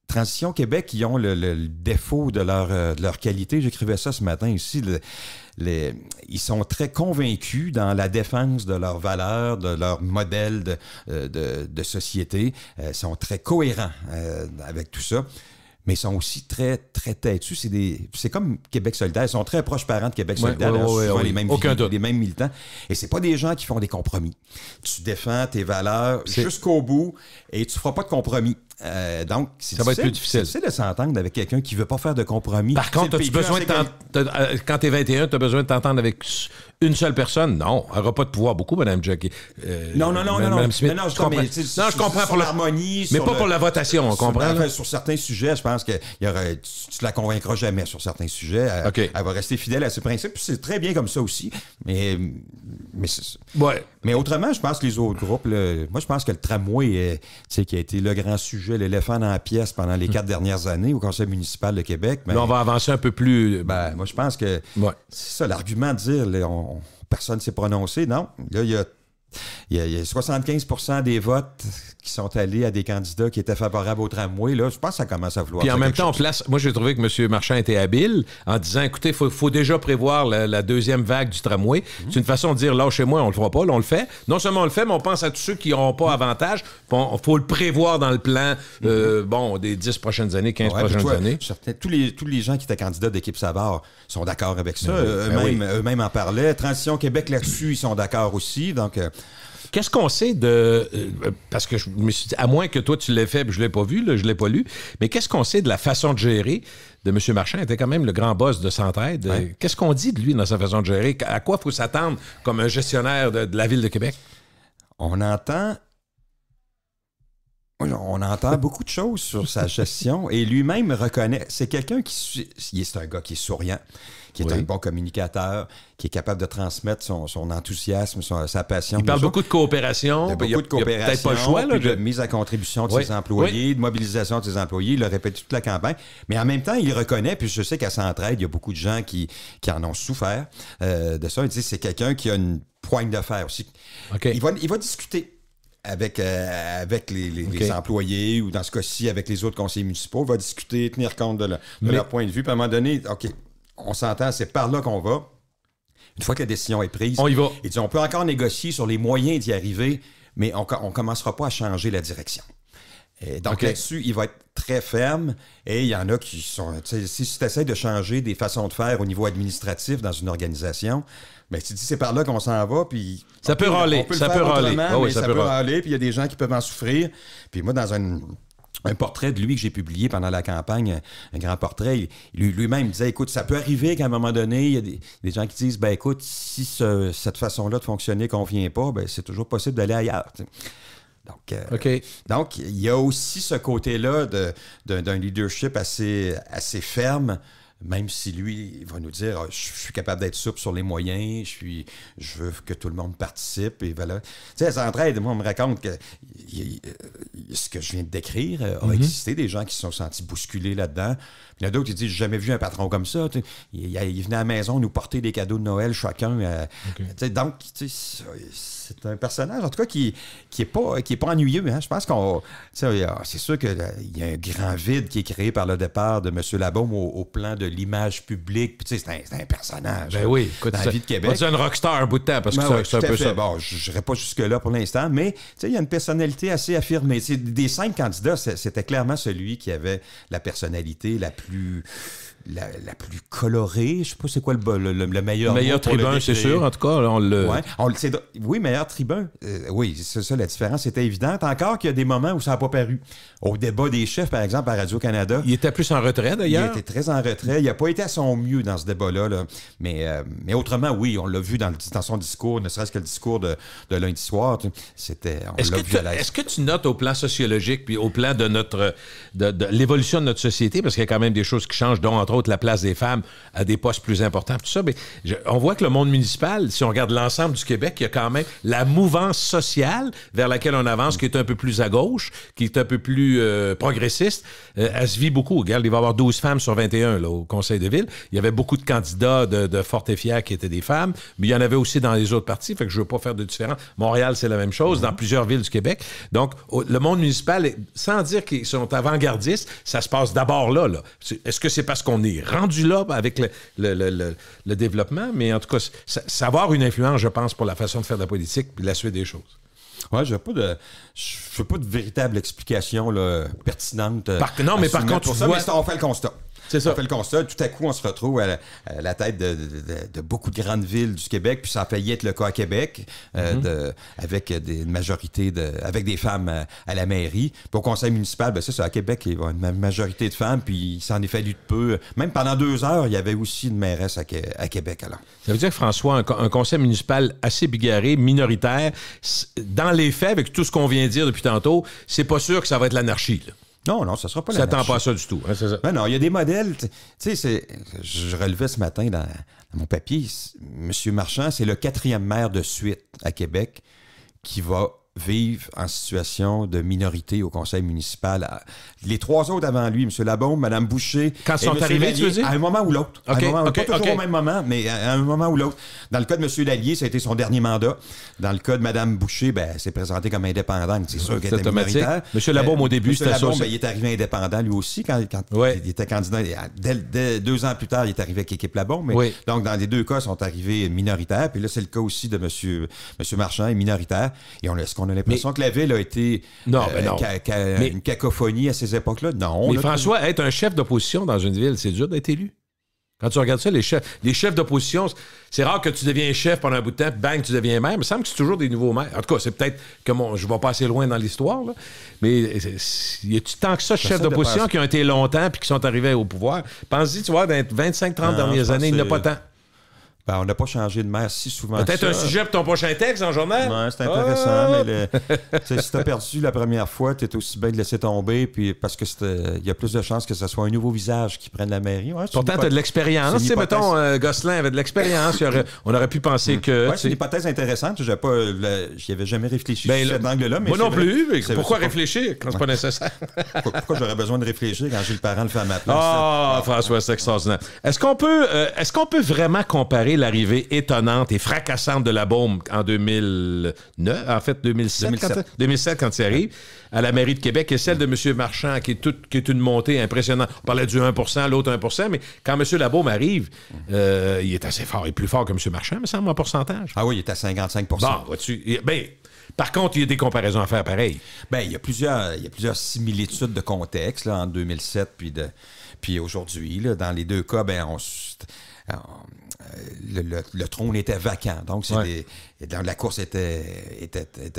Transition Québec, ils ont le défaut de leur qualité. J'écrivais ça ce matin ici. Ils sont très convaincus dans la défense de leurs valeurs, de leur modèle de société. Ils sont très cohérents avec tout ça. Mais ils sont aussi très, très têtus. C'est comme Québec solidaire. Ils sont très proches parents de Québec solidaire. Les mêmes militants. Et c'est pas des gens qui font des compromis. Tu défends tes valeurs jusqu'au bout et tu feras pas de compromis. Donc, ça va être plus difficile. C'est difficile de s'entendre avec quelqu'un qui veut pas faire de compromis. Par contre, quand tu es 21, tu as besoin de t'entendre avec Une seule personne, non. Elle n'aura pas de pouvoir beaucoup, Mme Jackie. Non. Mme Smith. Non, je comprends. Je comprends pour l'harmonie. Mais pas pour la votation, on comprend. Sur certains sujets, je pense que tu ne la convaincras jamais sur certains sujets. Elle va rester fidèle à ses principes. C'est très bien comme ça aussi. Mais autrement, je pense que les autres groupes, moi, je pense que le tramway, qui a été le grand sujet, l'éléphant dans la pièce pendant les 4 dernières années au Conseil municipal de Québec. Là, on va avancer un peu plus. Moi, je pense que c'est ça, l'argument de dire personne ne s'est prononcé. Non. Là, il y a 75% des votes qui sont allés à des candidats qui étaient favorables au tramway. Là, je pense que ça commence à vouloir. Puis en même temps, moi, j'ai trouvé que M. Marchand était habile en disant, écoutez, il faut déjà prévoir la deuxième vague du tramway. C'est une façon de dire, lâchez-moi, on le fera pas. Là, on le fait. Non seulement on le fait, mais on pense à tous ceux qui n'auront pas avantage. Il faut le prévoir dans le plan des 10 prochaines années, 15 prochaines années. Tous les gens qui étaient candidats d'équipe Savard sont d'accord avec ça. Eux-mêmes en parlaient. Transition Québec là-dessus, ils sont d'accord aussi. Donc... Qu'est-ce qu'on sait parce que je me suis dit, à moins que toi tu l'aies fait, je ne l'ai pas vu, là, je ne l'ai pas lu, mais qu'est-ce qu'on sait de la façon de gérer de M. Marchand? Il était quand même le grand boss de Centraide. Ouais. Qu'est-ce qu'on dit de lui dans sa façon de gérer? À quoi il faut s'attendre comme un gestionnaire de la Ville de Québec? On entend beaucoup de choses sur sa gestion et lui-même reconnaît. C'est quelqu'un c'est un gars qui est souriant, qui est un bon communicateur, qui est capable de transmettre son enthousiasme, sa passion. Il parle beaucoup de coopération. Peut-être pas le choix. Là, de mise à contribution de ses employés, de mobilisation de ses employés. Il le répète toute la campagne. Mais en même temps, il reconnaît, puis je sais qu'à Centraide, il y a beaucoup de gens qui en ont souffert de ça. Il dit c'est quelqu'un qui a une poigne de fer aussi. Okay. Il va discuter avec les employés ou dans ce cas-ci avec les autres conseillers municipaux, va discuter, tenir compte de leur point de vue. Puis à un moment donné, OK, on s'entend, c'est par là qu'on va. Une fois que la décision est prise, on y va. Il dit, on peut encore négocier sur les moyens d'y arriver, mais on ne commencera pas à changer la direction. Et donc là-dessus, il va être très ferme et il y en a qui sont... Si tu essaies de changer des façons de faire au niveau administratif dans une organisation, bien, tu dis c'est par là qu'on s'en va, puis... Ça peut râler. Ça peut râler, puis il y a des gens qui peuvent en souffrir. Puis moi, dans un portrait de lui que j'ai publié pendant la campagne, un grand portrait, lui-même disait, écoute, ça peut arriver qu'à un moment donné, il y a des gens qui disent, ben écoute, si cette façon-là de fonctionner ne convient pas, ben c'est toujours possible d'aller ailleurs. T'sais. Donc, il y a aussi ce côté-là d'un leadership assez ferme, même si lui, il va nous dire je suis capable d'être souple sur les moyens, je veux que tout le monde participe. Et voilà. Tu sais, à Centraide, moi, on me raconte que ce que je viens de décrire a existé, des gens qui se sont sentis bousculés là-dedans. Puis il y en a d'autres qui disent j'ai jamais vu un patron comme ça. Il venait à la maison nous porter des cadeaux de Noël chacun. Donc, c'est un personnage, en tout cas, qui est pas ennuyeux. Hein? Je pense c'est sûr qu'il y a un grand vide qui est créé par le départ de M. Labaume au plan de l'image publique. Puis, c'est un personnage. Ben oui, écoute, dans la vie de Québec. C'est un rockstar un bout de temps, parce que c'est un peu ça. Bon, je n'irai pas jusque-là pour l'instant, mais il y a une personnalité assez affirmée. Des 5 candidats, c'était clairement celui qui avait la personnalité la plus colorée. Je ne sais pas c'est quoi le meilleur. Le meilleur tribun, c'est sûr, en tout cas. Oui, meilleur tribun. Oui, c'est ça, la différence était évidente. Encore qu'il y a des moments où ça n'a pas paru. Au débat des chefs, par exemple, à Radio-Canada. Il était plus en retrait, d'ailleurs. Il était très en retrait. Il n'a pas été à son mieux dans ce débat-là. Là. Mais autrement, oui, on l'a vu dans son discours, ne serait-ce que le discours de lundi soir. Est-ce que tu notes au plan sociologique puis au plan de l'évolution de notre société, parce qu'il y a quand même des choses qui changent, dont entre autres la place des femmes à des postes plus importants, tout ça, mais on voit que le monde municipal, si on regarde l'ensemble du Québec, il y a quand même la mouvance sociale vers laquelle on avance, qui est un peu plus à gauche, qui est un peu plus progressiste. Elle se vit beaucoup. Regarde, il va y avoir 12 femmes sur 21 là, au Conseil de ville. Il y avait beaucoup de candidats de Forte et Fier qui étaient des femmes, mais il y en avait aussi dans les autres partis, fait que je ne veux pas faire de différence. Montréal, c'est la même chose, dans plusieurs villes du Québec. Donc, le monde municipal, sans dire qu'ils sont avant-gardistes, ça se passe d'abord là. Est-ce que c'est parce qu'on est rendu là avec le développement? Mais en tout cas, ça va avoir une influence, je pense, pour la façon de faire de la politique et la suite des choses. Oui, je veux pas de véritable explication là, pertinente. Non, mais par contre, ça, mais on fait le constat. C'est ça. On fait le constat, tout à coup, on se retrouve à la tête de beaucoup de grandes villes du Québec, puis ça a failli être le cas à Québec, avec une majorité avec des femmes à la mairie. Puis au conseil municipal, ben ça, à Québec, il y a une majorité de femmes, puis il s'en est fallu de peu. Même pendant 2 heures, il y avait aussi une mairesse à Québec, alors. Ça veut dire que, François, un conseil municipal assez bigarré, minoritaire, dans les faits, avec tout ce qu'on vient de dire depuis tantôt, c'est pas sûr que ça va être l'anarchie, là. Non, ça sera pas l'anarchie. Ça l'anarchie. tend pas ça du tout, hein, c'est ça. Ben non, il y a des modèles. Tu sais, je relevais ce matin dans mon papier, M. Marchand, c'est le 4e maire de suite à Québec qui va vivre en situation de minorité au conseil municipal. Les 3 autres avant lui, M. Labaume, Mme Boucher... Quand ils sont arrivés, tu veux dire? À un moment ou l'autre. Okay, pas toujours au même moment, mais à un moment ou l'autre. Dans le cas de M. Lallier, ça a été son dernier mandat. Dans le cas de Mme Boucher, ben, c'est présenté comme indépendante. C'est sûr qu'elle était minoritaire. M. Labaume, au début, c'était ça. Ben, il est arrivé indépendant, lui aussi, quand il était candidat. Dès 2 ans plus tard, il est arrivé avec l'équipe Labaume. Mais, donc, dans les 2 cas, ils sont arrivés minoritaires. Puis là, c'est le cas aussi de M. Marchand, est minoritaire. Et est-ce qu'on a l'impression que la ville a été une cacophonie à ces époques-là? Non. Mais François, être un chef d'opposition dans une ville, c'est dur d'être élu. Quand tu regardes ça, les chefs d'opposition, c'est rare que tu deviens chef pendant un bout de temps, puis bang, tu deviens maire. Il me semble que c'est toujours des nouveaux maires. En tout cas, c'est peut-être que je ne vais pas assez loin dans l'histoire, là. Mais y a-tu tant que ça, chefs d'opposition qui ont été longtemps puis qui sont arrivés au pouvoir? Pense-y, tu vois, dans les 25-30 dernières années, il n'y en a pas tant. Ben, on n'a pas changé de maire si souvent. Peut-être un sujet pour ton prochain texte en journal? Ouais, c'est intéressant, mais si tu as perdu la première fois, tu es aussi bien de laisser tomber, puis parce que il y a plus de chances que ce soit un nouveau visage qui prenne la mairie. Ouais, pourtant, tu as de l'expérience. Tu sais, mettons, Gosselin avait de l'expérience. On aurait pu penser que... Oui, c'est une hypothèse intéressante. J'y avais jamais réfléchi sur cet angle-là. Mais moi non plus. Mais pourquoi réfléchir quand c'est pas nécessaire? Pourquoi j'aurais besoin de réfléchir quand Gilles Parent le fait à ma place? Ah, François, c'est extraordinaire. Est-ce qu'on peut vraiment comparer l'arrivée étonnante et fracassante de Labaume en 2009, en fait 2007 quand il arrive, à la mairie de Québec, et celle de M. Marchand, qui est une montée impressionnante. On parlait du 1%, l'autre 1%, mais quand M. Labaume arrive, il est assez fort, il est plus fort que M. Marchand, me semble, en pourcentage. Ah oui, il est à 55%. Bon, vois-tu, par contre, il y a des comparaisons à faire pareil. Bien, il y a plusieurs similitudes de contexte là, en 2007 puis aujourd'hui. Là, dans les 2 cas, le trône était vacant. Donc, la course était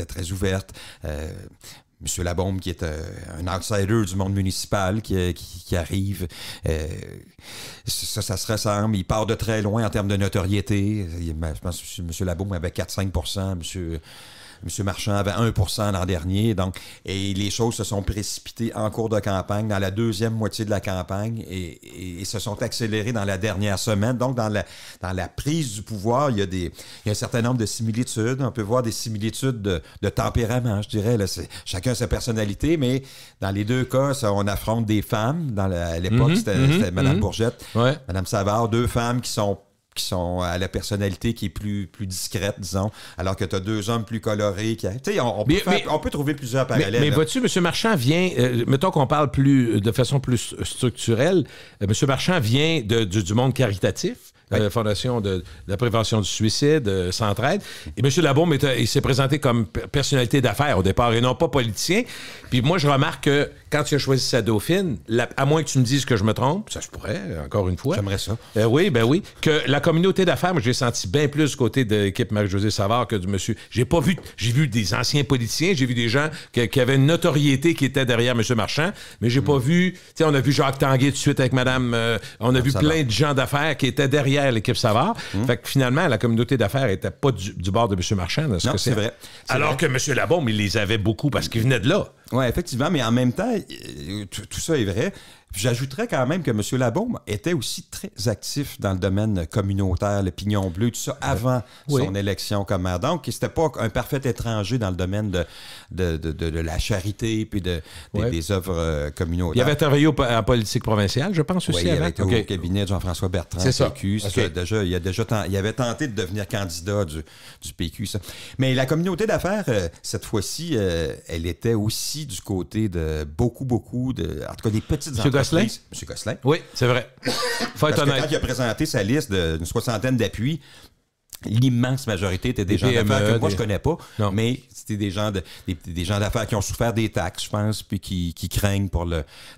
très ouverte. M. Labaume, qui est un outsider du monde municipal, qui arrive, ça se ressemble. Il part de très loin en termes de notoriété. Je pense que M. Labaume avait 4-5 %. M. Marchand avait 1% l'an dernier. Donc, et les choses se sont précipitées en cours de campagne, dans la deuxième moitié de la campagne, et se sont accélérées dans la dernière semaine. Donc, dans la prise du pouvoir, il y a un certain nombre de similitudes. On peut voir des similitudes de tempérament, je dirais. Là, chacun a sa personnalité, mais dans les 2 cas, on affronte des femmes. À l'époque, c'était Mme Bourgette, Mme Savard, 2 femmes qui sont à la personnalité qui est plus discrète, disons, alors que tu as 2 hommes plus colorés. On peut trouver plusieurs parallèles. Mais vois-tu, M. Marchand vient, mettons qu'on parle de façon plus structurelle, M. Marchand vient du monde caritatif. La Fondation de la prévention du suicide, Centraide. Et M. Labaume, il s'est présenté comme personnalité d'affaires au départ et non pas politicien. Puis moi, je remarque que quand il a choisi sa dauphine, à moins que tu me dises que je me trompe, ça se pourrait, encore une fois. J'aimerais ça. Oui, que la communauté d'affaires, moi, j'ai senti bien plus du côté de l'équipe Marie-Josée Savard que du monsieur. J'ai vu des anciens politiciens, j'ai vu des gens qui avaient une notoriété qui était derrière M. Marchand, mais j'ai pas vu, tu sais, on a vu Jacques Tanguay tout de suite avec Madame, on a vu plein de gens d'affaires qui étaient derrière l'équipe Savard. Fait que finalement, la communauté d'affaires n'était pas du bord de M. Marchand. Non, c'est vrai. Alors que M. Labaume, il les avait beaucoup parce qu'il venait de là. Oui, effectivement, mais en même temps, tout ça est vrai. J'ajouterais quand même que M. Labaume était aussi très actif dans le domaine communautaire, le pignon bleu, tout ça, avant son élection comme maire. Donc, c'était pas un parfait étranger dans le domaine de la charité puis des œuvres communautaires. Il avait travaillé en politique provinciale, je pense aussi. Oui, il avait été au cabinet de Jean-François Bertrand, c'est ça. PQ. Il avait tenté de devenir candidat du PQ. Ça. Mais la communauté d'affaires, cette fois-ci, elle était aussi du côté de beaucoup en tout cas des petites entreprises. M. Gosselin. Oui, c'est vrai. Faut être honnête. Quand il a présenté sa liste d'une 60aine d'appuis, l'immense majorité étaient des gens PME, d'affaires que moi, je connais pas, Non. mais c'était des gens d'affaires qui ont souffert des taxes, je pense, puis qui craignent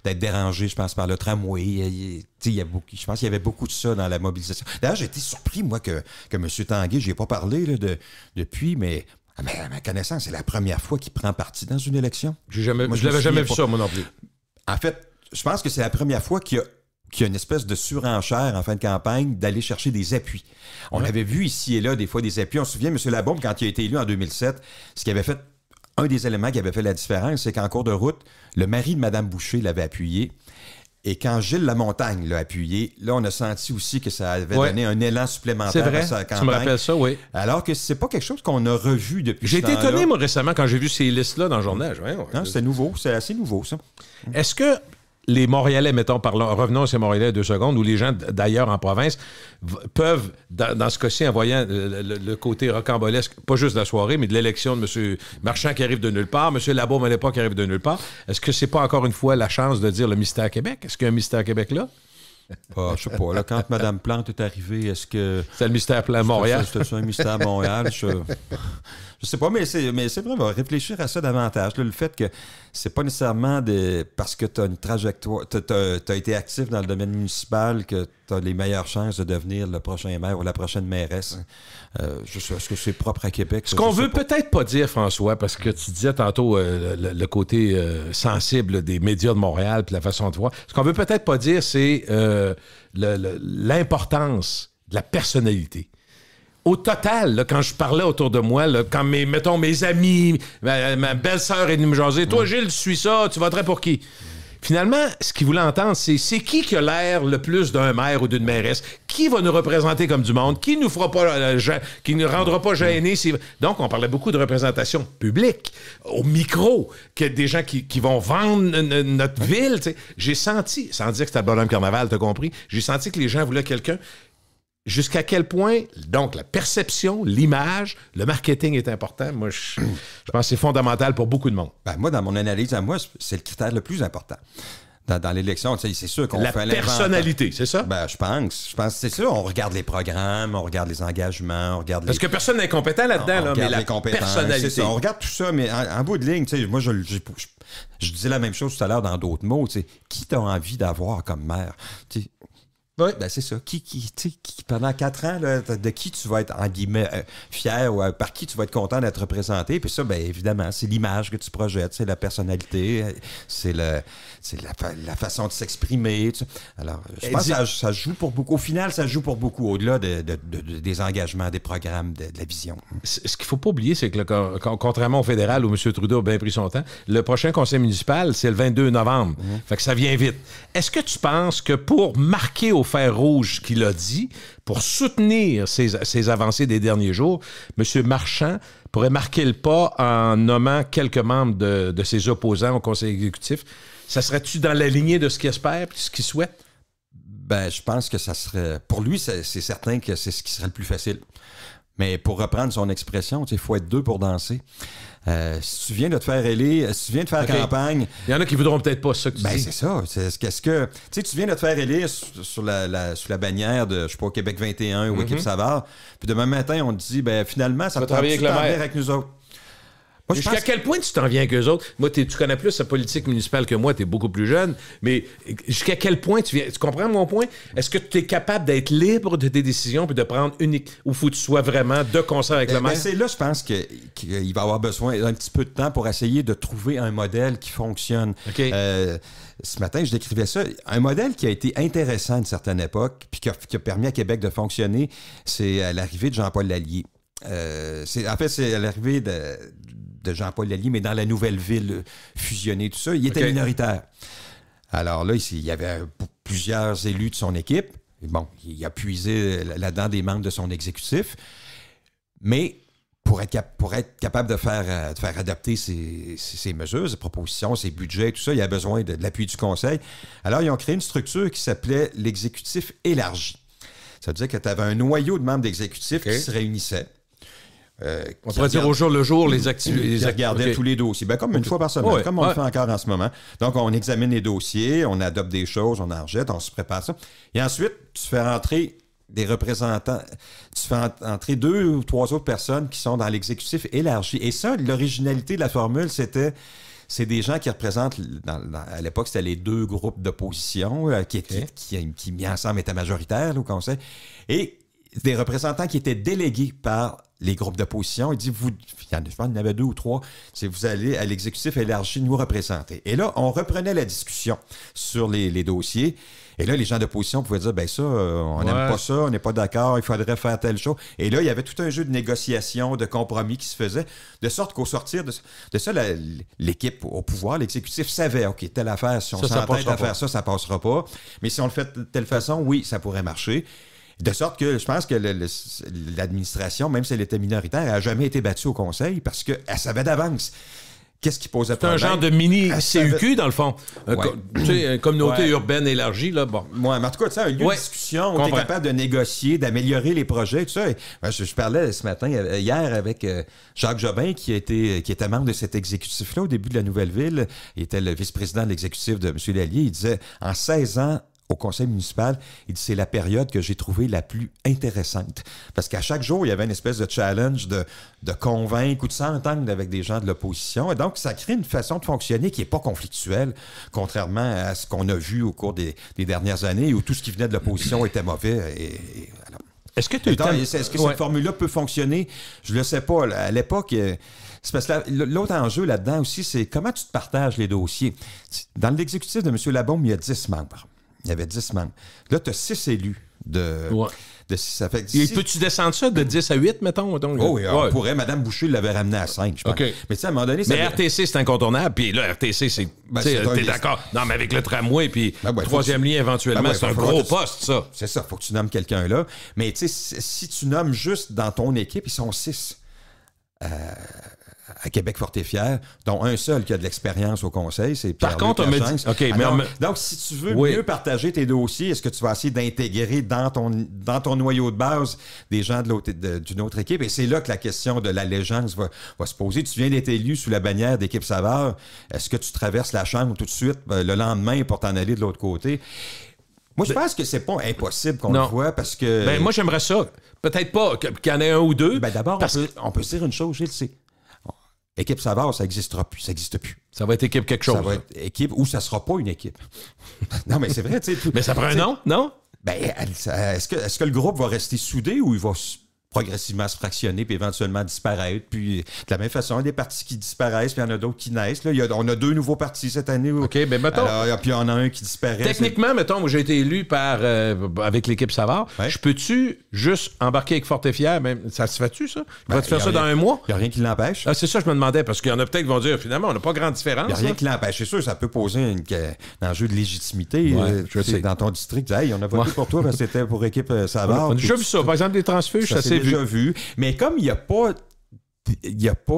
d'être dérangés, je pense, par le tramway. Je pense qu'il y avait beaucoup de ça dans la mobilisation. D'ailleurs, j'ai été surpris, moi, que M. Tanguay, je n'y ai pas parlé là, depuis, mais à ma connaissance, c'est la première fois qu'il prend parti dans une élection. Je l'avais jamais vu ça, moi non plus. En fait, je pense que c'est la première fois qu'il y a une espèce de surenchère en fin de campagne d'aller chercher des appuis. On avait vu ici et là des fois des appuis. On se souvient, M. Labaume, quand il a été élu en 2007, ce qui avait fait, un des éléments qui avait fait la différence, c'est qu'en cours de route, le mari de Mme Boucher l'avait appuyé. Et quand Gilles Lamontagne l'a appuyé, là, on a senti aussi que ça avait donné un élan supplémentaire à sa campagne. Tu me rappelles ça, oui. Alors que c'est pas quelque chose qu'on a revu depuis J'ai ce été temps-là. étonné, moi, récemment, quand j'ai vu ces listes-là dans le journal. Non, c'est nouveau. C'est assez nouveau, ça. Est-ce que les Montréalais, mettons, revenons à ces Montréalais 2 secondes, ou les gens d'ailleurs en province peuvent, dans ce cas-ci, en voyant le côté rocambolesque, pas juste de la soirée, mais de l'élection de M. Marchand qui arrive de nulle part, M. Labaume à l'époque qui arrive de nulle part, est-ce que c'est pas encore une fois la chance de dire le mystère Québec? Est-ce qu'il y a un mystère Québec là? Je sais pas. Là, quand Mme Plante est arrivée, est-ce que... C'est le mystère Montréal. C'était un mystère Montréal. Je sais pas, mais c'est vrai, on va réfléchir à ça davantage. Là, le fait que c'est pas nécessairement parce que tu as une trajectoire, tu as été actif dans le domaine municipal que tu as les meilleures chances de devenir le prochain maire ou la prochaine mairesse. Est-ce que c'est propre à Québec? Ce qu'on veut peut-être pas dire, François, parce que tu disais tantôt le côté sensible des médias de Montréal puis la façon de voir. Ce qu'on veut peut-être pas dire, c'est l'importance de la personnalité. Au total, là, quand je parlais autour de moi, là, quand mettons mes amis, ma belle-sœur est venue me jaser, toi, Gilles, tu suis ça, tu voterais pour qui? Finalement, ce qu'ils voulaient entendre, c'est qui a l'air le plus d'un maire ou d'une mairesse? Qui va nous représenter comme du monde? Qui nous fera pas, qui ne rendra pas gênés? Donc, on parlait beaucoup de représentation publique, au micro, que des gens qui vont vendre notre ville. T'sais. J'ai senti, sans dire que c'était le bonhomme carnaval, t'as compris, j'ai senti que les gens voulaient quelqu'un. Jusqu'à quel point, donc, la perception, l'image, le marketing est important. Moi, je pense que c'est fondamental pour beaucoup de monde. Ben, moi, dans mon analyse à moi, c'est le critère le plus important. Dans l'élection, c'est sûr qu'on fait la personnalité, c'est ça? Ben, je pense que c'est sûr. On regarde les programmes, on regarde les engagements, on regarde Parce que personne n'est compétent là-dedans, là, mais la personnalité. Ça, on regarde tout ça, mais en bout de ligne, moi, je disais la même chose tout à l'heure dans d'autres mots. Qui t'as envie d'avoir comme maire? Oui. Ben c'est ça. Qui pendant 4 ans, là, de qui tu vas être, en guillemets, fier ou par qui tu vas être content d'être représenté. Puis ça, bien évidemment, c'est l'image que tu projettes, c'est la personnalité, c'est la façon de s'exprimer. Alors, je pense que ça joue pour beaucoup. Au final, ça joue pour beaucoup, au-delà des engagements, des programmes, de la vision. Ce qu'il ne faut pas oublier, c'est que contrairement au fédéral où M. Trudeau a bien pris son temps, le prochain conseil municipal, c'est le 22 novembre. Fait que ça vient vite. Est-ce que tu penses que pour marquer au fer rouge qu'il a dit, pour soutenir ces avancées des derniers jours, M. Marchand pourrait marquer le pas en nommant quelques membres de ses opposants au conseil exécutif? Ça serait-tu dans la lignée de ce qu'il espère et ce qu'il souhaite? Ben, je pense que ça serait... Pour lui, c'est certain que c'est ce qui serait le plus facile. Mais pour reprendre son expression, il faut être deux pour danser. Si tu viens de te faire élire, si tu viens de faire campagne... Il y en a qui voudront peut-être pas ça que tu dis. C'est ça. Qu'est-ce que... Tu viens de te faire élire sous la bannière de, je sais pas, Québec 21 ou Équipe Savard, puis demain matin, on te dit, ben finalement, ça te prend plus de temps avec nous autres. Jusqu'à quel point tu t'en viens avec eux autres? Moi, tu connais plus la politique municipale que moi, tu es beaucoup plus jeune, mais jusqu'à quel point tu comprends mon point? Est-ce que tu es capable d'être libre de tes décisions puis de prendre unique, ou faut que tu sois vraiment de concert avec le maire? C'est là, je pense qu'il va avoir besoin d'un petit peu de temps pour essayer de trouver un modèle qui fonctionne. Okay. Ce matin, je décrivais ça. Un modèle qui a été intéressant à une certaine époque puis qui a permis à Québec de fonctionner, c'est l'arrivée de Jean-Paul Lallier. C'est l'arrivée de Jean-Paul Lallier, mais dans la nouvelle ville fusionnée, tout ça. Il était minoritaire. Alors là, il y avait plusieurs élus de son équipe. Bon, il a puisé là-dedans des membres de son exécutif. Mais pour être capable de faire adapter ses mesures, ses propositions, ses budgets, tout ça, il a besoin de l'appui du conseil. Alors, ils ont créé une structure qui s'appelait l'exécutif élargi. Ça veut dire que tu avais un noyau de membres d'exécutif qui se réunissaient. On pourrait dire au jour le jour les activités. Ils regardaient tous les dossiers. Ben, comme une fois par semaine, comme on le fait encore en ce moment. Donc, on examine les dossiers, on adopte des choses, on en rejette, on se prépare ça. Et ensuite, tu fais rentrer des représentants, tu fais entrer 2 ou 3 autres personnes qui sont dans l'exécutif élargi. Et ça, l'originalité de la formule, c'est des gens qui représentent, à l'époque, c'était les 2 groupes d'opposition qui mis ensemble étaient majoritaires là, au Conseil, et des représentants qui étaient délégués par les groupes d'opposition. Il dit, je pense qu'il y en avait 2 ou 3, c'est vous allez à l'exécutif élargi nous représenter. Et là, on reprenait la discussion sur les dossiers. Et là, les gens d'opposition pouvaient dire, ben ça, on n'aime pas ça, on n'est pas d'accord, il faudrait faire telle chose. Et là, il y avait tout un jeu de négociation, de compromis qui se faisait, de sorte qu'au sortir de ça, l'équipe au pouvoir, l'exécutif savait, OK, telle affaire, si on s'entête à faire ça, ça passera pas. Mais si on le fait de telle façon, oui, ça pourrait marcher. De sorte que je pense que l'administration, même si elle était minoritaire, n'a jamais été battue au Conseil parce qu'elle savait d'avance qu'est-ce qui posait problème. C'est un genre de mini-CUQ, dans le fond. Tu sais, une communauté urbaine élargie, là, bon. Oui, mais en tout cas, tu sais, un lieu de discussion où tu es capable de négocier, d'améliorer les projets, tout ça. Et, je parlais ce matin, hier, avec Jacques Jobin, qui était membre de cet exécutif-là au début de la Nouvelle-Ville. Il était le vice-président de l'exécutif de M. Lallier. Il disait, en 16 ans, au conseil municipal, il dit c'est la période que j'ai trouvée la plus intéressante. Parce qu'à chaque jour, il y avait une espèce de challenge de convaincre ou de s'entendre avec des gens de l'opposition. Et donc, ça crée une façon de fonctionner qui n'est pas conflictuelle, contrairement à ce qu'on a vu au cours des dernières années où tout ce qui venait de l'opposition était mauvais. Alors. Est-ce que cette formule-là peut fonctionner? Je ne le sais pas. À l'époque, c'est parce que l'autre enjeu là-dedans aussi, c'est comment tu te partages les dossiers. Dans l'exécutif de M. Labaume, il y a 10 membres. Il y avait 10 membres. Là, tu as 6 élus ça fait 6... Peux-tu descendre ça de 10 à 8, mettons? Donc, oui, on pourrait. Mme Boucher l'avait ramené à 5, je pense. Okay. Mais tu sais, à un moment donné... Mais RTC, c'est incontournable. Puis là, RTC, c'est... t'es d'accord? Non, mais avec le tramway, puis le troisième lien, éventuellement, c'est un gros poste, ça. C'est ça, il faut que tu nommes quelqu'un là. Mais tu sais, si tu nommes juste dans ton équipe, ils sont 6. À Québec Fort et Fier, dont un seul qui a de l'expérience au conseil, c'est Pierre-Luc Par contre, on me dit... Okay, alors, donc, si tu veux mieux partager tes dossiers, est-ce que tu vas essayer d'intégrer dans ton noyau de base des gens d'une autre équipe? Et c'est là que la question de l'allégeance va se poser. Tu viens d'être élu sous la bannière d'Équipe Savard. Est-ce que tu traverses la chambre tout de suite le lendemain pour t'en aller de l'autre côté? Moi, je pense que c'est pas impossible qu'on le voit parce que... Ben, moi, j'aimerais ça. Peut-être pas qu'il y en ait un ou deux. Ben, d'abord, on peut se dire une chose, Gilles, c'est... Équipe Savard, ça n'existera plus. Ça n'existe plus. Ça va être équipe quelque chose. Ça va être équipe ou ça ne sera pas une équipe. Non, mais c'est vrai, tu sais. Mais ça prend un nom, non? Ben, est-ce que le groupe va rester soudé ou il va progressivement se fractionner puis éventuellement disparaître? Puis, de la même façon, il y a des partis qui disparaissent puis il y en a d'autres qui naissent. Là, on a 2 nouveaux partis cette année. OK, ben mettons... Alors, puis il y en a un qui disparaît. Techniquement, mettons, moi, j'ai été élu avec l'équipe Savard. Ouais. Je peux-tu juste embarquer avec Fort et Fier? Ça se fait-tu, ça? Vas-tu faire ça dans un mois? Il n'y a rien qui l'empêche. Ah, c'est ça que je me demandais, parce qu'il y en a peut-être qui vont dire, finalement, on n'a pas grande différence. Il n'y a rien qui l'empêche. C'est sûr, ça peut poser un enjeu de légitimité dans ton district. Hey, on a voté pour toi parce que c'était pour équipe Savard. On a déjà vu ça. Par exemple, des transfuges, ça s'est vu. Mais comme il n'y a pas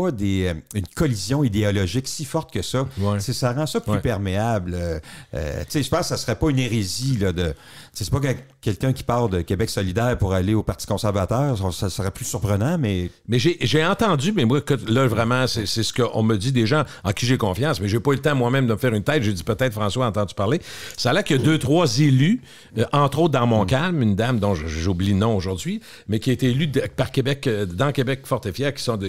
une collision idéologique si forte que ça, ça rend ça plus perméable. Je pense que ça ne serait pas une hérésie de... C'est pas quelqu'un qui part de Québec solidaire pour aller au Parti conservateur. Ça serait plus surprenant, mais... Mais j'ai entendu, mais moi, là, vraiment, c'est ce qu'on me dit des gens en qui j'ai confiance, mais j'ai pas eu le temps moi-même de me faire une tête. J'ai dit peut-être François a entendu parler. Ça a l'air qu'il y a 2-3 élus, entre autres dans Montcalm, une dame dont j'oublie le nom aujourd'hui, mais qui a été élue par Québec, dans Québec Fort et Fier, qui ont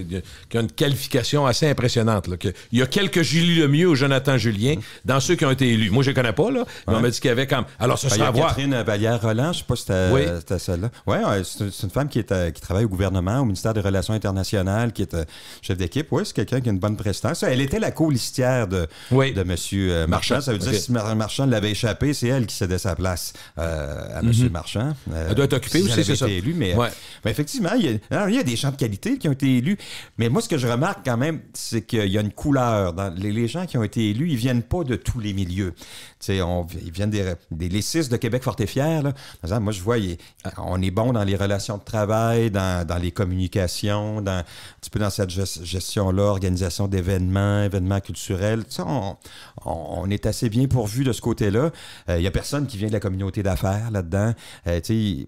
une qualification assez impressionnante. Là, il y a quelques Julie Lemieux ou Jonathan Julien dans ceux qui ont été élus. Moi, je les connais pas, là. Mais on m'a dit qu'il y avait comme... Alors, ce sera à voir. Catherine Vallière-Roland, je sais pas si c'était celle-là. Oui, c'est une femme qui travaille au gouvernement, au ministère des Relations internationales, qui est chef d'équipe. Oui, c'est quelqu'un qui a une bonne prestance. Elle était la co-listière de M. Marchand. Ça veut dire que si Marchand l'avait échappé, c'est elle qui cédait sa place à M. Marchand. Elle doit être occupée aussi, c'est ça. Élue, mais effectivement, il y a des gens de qualité qui ont été élus. Mais moi, ce que je remarque quand même, c'est qu'il y a une couleur. Les gens qui ont été élus, ils viennent pas de tous les milieux. Ils viennent les 6 de Québec Fort et Fier. Là. Par exemple, moi, je vois, on est bon dans les relations de travail, dans les communications, un petit peu dans cette gestion-là, organisation d'événements culturels. On est assez bien pourvu de ce côté-là. Il n'y a personne qui vient de la communauté d'affaires là-dedans. Tu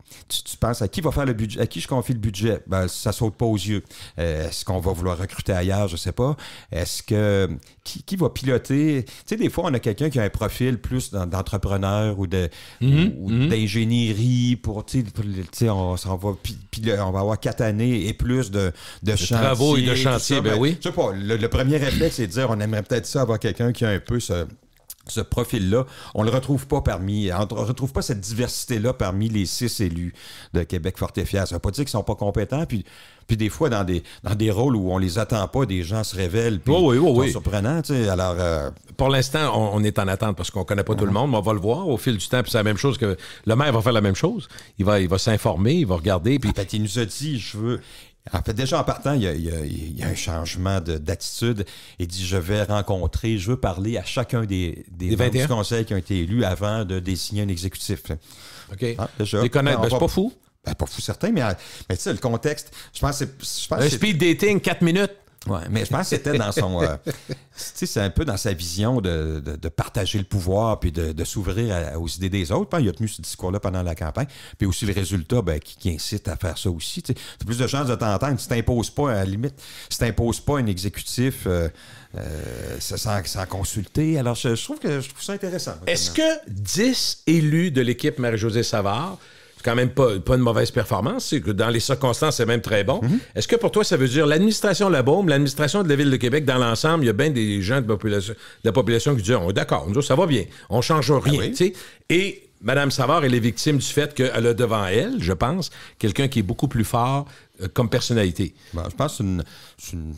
penses à qui va faire le budget, à qui je confie le budget? Ben, ça saute pas aux yeux. Est-ce Est-ce qu'on va vouloir recruter ailleurs? Je sais pas. Est-ce que... Qui va piloter? Tu sais, des fois, on a quelqu'un qui a un profil plus d'entrepreneur ou d'ingénierie pour, tu sais, on va avoir 4 années et plus de chantier. Travaux et de chantier, ben oui. Je sais pas, le premier réflexe, c'est de dire, on aimerait peut-être ça avoir quelqu'un qui a un peu ce profil-là. On ne le retrouve pas on retrouve pas cette diversité-là parmi les 6 élus de Québec fort et fier. Ça ne veut pas dire qu'ils sont pas compétents, puis des fois, dans des rôles où on les attend pas, des gens se révèlent, puis sont surprenants, tu sais. Alors, pour l'instant, on est en attente parce qu'on connaît pas tout le monde, mais on va le voir au fil du temps, puis c'est la même chose que... Le maire va faire la même chose. Il va s'informer, il va regarder, puis... En fait, il nous a dit, En fait, déjà en partant, il y a un changement d'attitude. Il dit, je veux parler à chacun des membres du conseil qui ont été élus avant de désigner un exécutif. OK. Les connaître, c'est pas fou. Ben, pas fou certain, mais tu sais, le contexte, je pense que un speed dating, 4 minutes. Oui, mais je pense que c'était dans son... tu sais, c'est un peu dans sa vision de partager le pouvoir puis de s'ouvrir aux idées des autres. Il a tenu ce discours-là pendant la campagne. Puis aussi le résultat qui incite à faire ça aussi. Tu as plus de chances de t'entendre. Si tu n'imposes pas, à la limite, si tu n'imposes pas un exécutif sans consulter. Alors, je trouve ça intéressant. Est-ce que 10 élus de l'équipe Marie-Josée Savard... C'est quand même pas une mauvaise performance. C'est que dans les circonstances, c'est même très bon. Mm-hmm. Est-ce que pour toi, ça veut dire l'administration Labaume, l'administration de la Ville de Québec, dans l'ensemble, il y a bien des gens de la population qui disent « D'accord, nous, ça va bien. On ne change rien. Ah oui. » Et Mme Savard, elle est victime du fait qu'elle a devant elle, je pense, quelqu'un qui est beaucoup plus fort comme personnalité. Ben, je pense que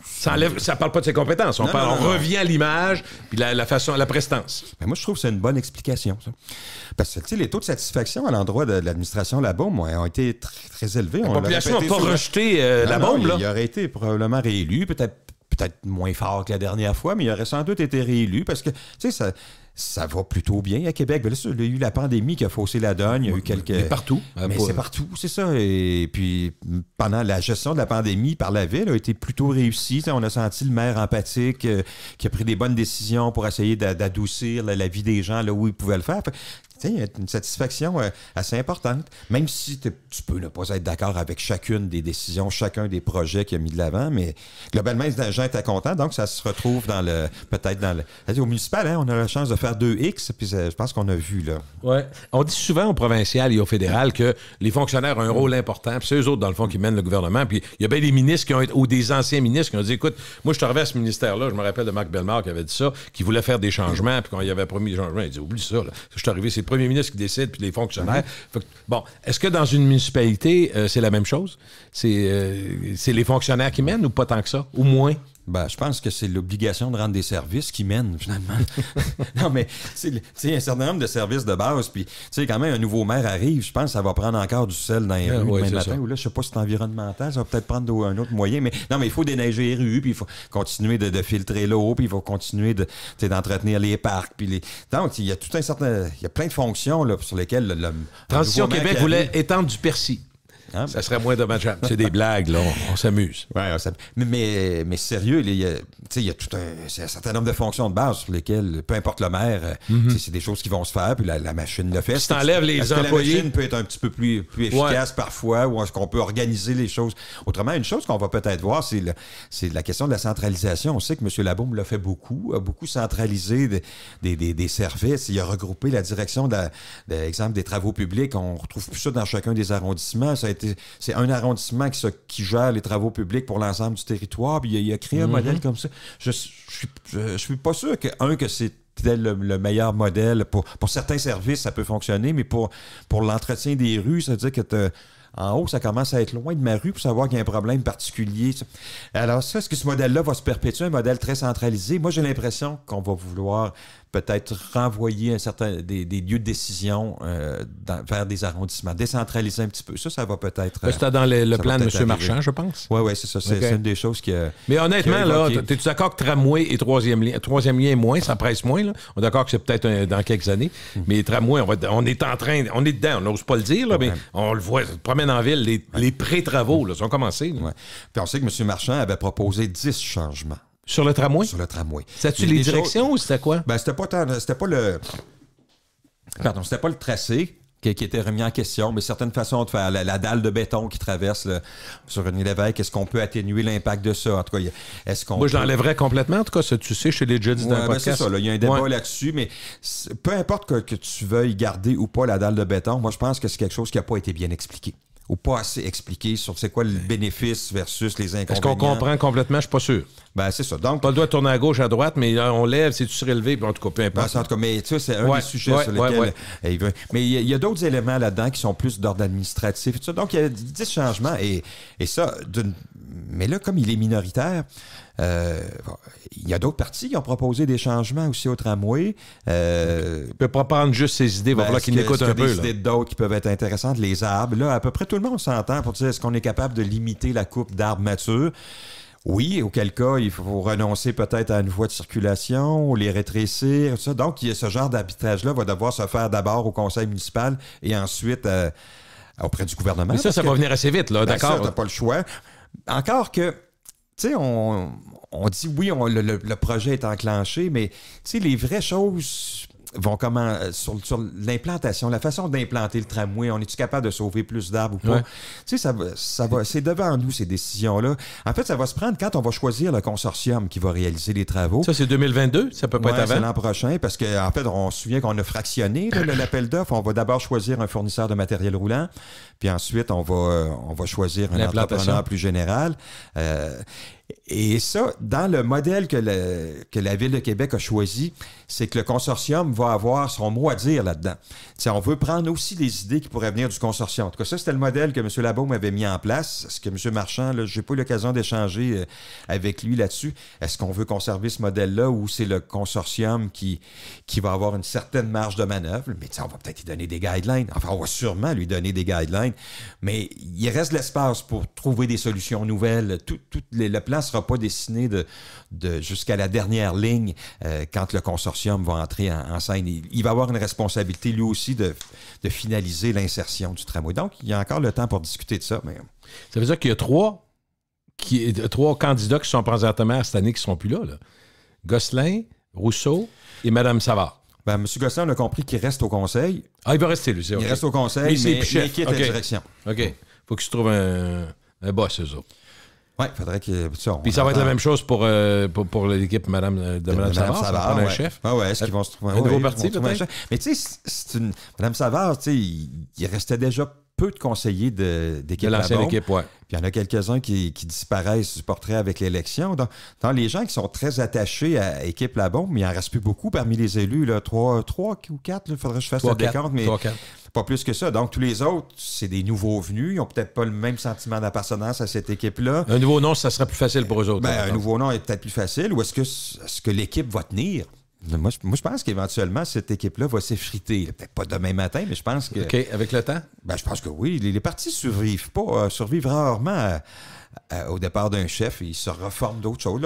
ça ne parle pas de ses compétences. On revient à l'image puis la façon, la prestance. Ben, moi, je trouve que c'est une bonne explication, ça. Parce que les taux de satisfaction à l'endroit de l'administration Labaume ont été très, très élevés. La population n'a pas rejeté Labaume. Il aurait été probablement réélu, peut-être moins fort que la dernière fois, mais il aurait sans doute été réélu parce que, tu sais, ça va plutôt bien à Québec. Là, il y a eu la pandémie qui a faussé la donne. Il y a eu quelques... Mais partout. Mais c'est partout, c'est ça. Et puis, pendant la gestion de la pandémie par la Ville a été plutôt réussie. On a senti le maire empathique qui a pris des bonnes décisions pour essayer d'adoucir la vie des gens là où il pouvait le faire. Il y a une satisfaction assez importante, même si tu peux ne pas être d'accord avec chacune des décisions, chacun des projets qu'il a mis de l'avant, mais globalement, les gens étaient contents, donc ça se retrouve au municipal, on a la chance de faire 2X, puis je pense qu'on a vu, là. Ouais. On dit souvent au provincial et au fédéral que les fonctionnaires ont un rôle important, puis c'est eux autres, dans le fond, qui mènent le gouvernement, puis il y a bien des ministres ou des anciens ministres qui ont dit, écoute, moi, je suis arrivé à ce ministère-là, je me rappelle de Marc Bellemare qui avait dit ça, qui voulait faire des changements, puis quand il avait promis des changements, il dit, oublie ça, là. Je suis arrivé, c'est le premier ministre qui décide, puis les fonctionnaires. Bon, est-ce que dans une municipalité, c'est la même chose? C'est les fonctionnaires qui mènent ou pas tant que ça? Ou moins? Ben, je pense que c'est l'obligation de rendre des services qui mènent, finalement. Non, mais, tu sais, un certain nombre de services de base, puis, tu sais, quand même, un nouveau maire arrive, je pense que ça va prendre encore du sel dans les rues demain matin, ou là, je sais pas si c'est environnemental, ça va peut-être prendre un autre moyen, mais non, mais il faut déneiger les rues, puis il faut continuer de filtrer l'eau, puis il faut continuer d'entretenir les parcs, puis donc, il y a il y a plein de fonctions, là, sur lesquelles Transition Québec voulait étendre du persil. Hein? Ça serait moins dommageable. C'est des blagues, là. On s'amuse. Oui, mais sérieux, il y a un certain nombre de fonctions de base sur lesquelles, peu importe le maire, c'est des choses qui vont se faire, puis la machine le fait. Si t'enlèves les employés... la machine peut être un petit peu plus efficace parfois, ou est-ce qu'on peut organiser les choses autrement? Une chose qu'on va peut-être voir, c'est la question de la centralisation. On sait que M. Labaume l'a fait beaucoup, a beaucoup centralisé des services. Il a regroupé la direction exemple des travaux publics. On retrouve plus ça dans chacun des arrondissements. C'est un arrondissement qui gère les travaux publics pour l'ensemble du territoire. Puis il a créé un modèle comme ça. Je suis pas sûr que c'était le meilleur modèle. Pour certains services, ça peut fonctionner, mais pour l'entretien des rues, ça veut dire que en haut, ça commence à être loin de ma rue pour savoir qu'il y a un problème particulier. Alors ça, est-ce que ce modèle-là va se perpétuer, un modèle très centralisé? Moi, j'ai l'impression qu'on va vouloir peut-être renvoyer des lieux de décision vers des arrondissements, décentraliser un petit peu. Ça va peut-être... C'était dans le plan de M. Marchand, je pense. Oui, c'est ça. C'est une des choses qui a... Mais honnêtement, là, es-tu d'accord que tramway et troisième lien moins, ça presse moins? Là? On est d'accord que c'est peut-être dans quelques années. Mais tramway, on est dedans. On n'ose pas le dire, là, mais on le voit, on promène en ville, les pré-travaux, là, sont commencés. Ouais. Puis on sait que M. Marchand avait proposé 10 changements. Sur le tramway? Sur le tramway. C'était-tu les directions ou c'était quoi? Ben, c'était pas le tracé qui était remis en question, mais certaines façons de faire. La dalle de béton qui traverse sur René Lévesque, est-ce qu'on peut atténuer l'impact de ça? En tout cas, est-ce qu'on Moi, je l'enlèverais complètement, en tout cas, ça, tu sais, je l'ai déjà dit dans le podcast. C'est ça, là, il y a un débat là-dessus, mais peu importe que tu veuilles garder ou pas la dalle de béton, moi, je pense que c'est quelque chose qui n'a pas été bien expliqué. Ou pas assez expliqué sur c'est quoi le bénéfice versus les inconvénients. Est-ce qu'on comprend complètement? Je suis pas sûr. Ben, c'est ça. Donc, pas le doigt tourner à gauche, à droite, mais là, on lève, c'est-tu surélevé, puis en tout cas, peu importe. Ben, en tout cas, mais tu sais, c'est un des sujets sur lesquels il veut. Mais il y a d'autres éléments là-dedans qui sont plus d'ordre administratif. Et tout ça. Donc, il y a 10 changements. Et ça, mais là, comme il est minoritaire, il y a d'autres partis qui ont proposé des changements aussi au tramway. Il ne peut pas prendre juste ses idées, il va falloir qu'il l'écoute un peu. Des idées d'autres qui peuvent être intéressantes. Les arbres, là, à peu près tout le monde s'entend pour dire est-ce qu'on est capable de limiter la coupe d'arbres matures? Oui, auquel cas, il faut renoncer peut-être à une voie de circulation, ou les rétrécir, tout ça. Donc, ce genre d'arbitrage-là va devoir se faire d'abord au conseil municipal et ensuite auprès du gouvernement. Mais ça va venir assez vite, là, d'accord? Ça, t'as pas le choix. Encore que, tu sais, on dit oui, le projet est enclenché, mais tu sais, les vraies choses vont sur l'implantation, la façon d'implanter le tramway, on est-tu capable de sauver plus d'arbres ou pas? Tu sais, ça va, c'est devant nous, ces décisions-là. En fait, ça va se prendre quand on va choisir le consortium qui va réaliser les travaux. Ça, c'est 2022? Ça peut pas être avant? C'est l'an prochain, parce qu'en fait, on se souvient qu'on a fractionné l'appel d'offres. On va d'abord choisir un fournisseur de matériel roulant, puis ensuite, on va choisir un entrepreneur plus général. Et ça, dans le modèle que la Ville de Québec a choisi, c'est que le consortium va avoir son mot à dire là-dedans. T'sais, on veut prendre aussi des idées qui pourraient venir du consortium. En tout cas, ça, c'était le modèle que M. Labaume avait mis en place. Est-ce que M. Marchand, je n'ai pas eu l'occasion d'échanger avec lui là-dessus. Est-ce qu'on veut conserver ce modèle-là ou c'est le consortium qui va avoir une certaine marge de manœuvre? Mais on va peut-être lui donner des guidelines. Enfin, on va sûrement lui donner des guidelines. Mais il reste l'espace pour trouver des solutions nouvelles. Le plan ne sera pas dessiné jusqu'à la dernière ligne quand le consortium va entrer en scène. Il va avoir une responsabilité, lui aussi, de finaliser l'insertion du tramway. Donc, il y a encore le temps pour discuter de ça. Mais... Ça veut dire qu'il y a trois candidats qui sont présentement cette année qui ne sont plus là. Gosselin, Rousseau et Mme Savard. Ben, M. Gosselin, on a compris qu'il reste au conseil. Ah, il va rester, lui. Il reste au conseil, mais il quitte la direction. OK. Il faut qu'il se trouve un boss, eux autres. Oui, il faudrait que... Puis ça va être la même chose pour l'équipe de Mme Savard, un chef. Ah ouais, est-ce qu'ils vont se trouver un nouveau parti, peut-être? Mais tu sais, Mme Savard, tu sais, il restait déjà peu de conseillers d'équipe. De l'ancienne équipe, oui. Puis il y en a quelques-uns qui disparaissent du portrait avec l'élection. Dans les gens qui sont très attachés à Équipe Labaume, mais il n'en reste plus beaucoup parmi les élus. 3 ou 4, il faudrait que je fasse le décompte, mais pas plus que ça. Donc tous les autres, c'est des nouveaux venus. Ils n'ont peut-être pas le même sentiment d'appartenance à cette équipe-là. Un nouveau nom, ça serait plus facile pour eux autres. Un nouveau nom est peut-être plus facile. Ou est-ce que l'équipe va tenir? Moi, je pense qu'éventuellement, cette équipe-là va s'effriter. Peut-être pas demain matin, mais je pense que... OK, avec le temps? Je pense que oui. Les partis survivent rarement au départ d'un chef. Ils se reforment d'autres choses.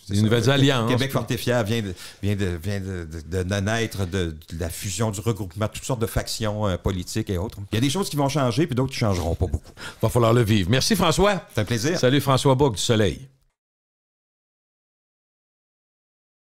Des nouvelles alliances. Québec fort et fier vient de naître de la fusion, du regroupement, toutes sortes de factions politiques et autres. Il y a des choses qui vont changer, puis d'autres qui ne changeront pas beaucoup. Il va falloir le vivre. Merci, François. C'est un plaisir. Salut, François Bouc du Soleil.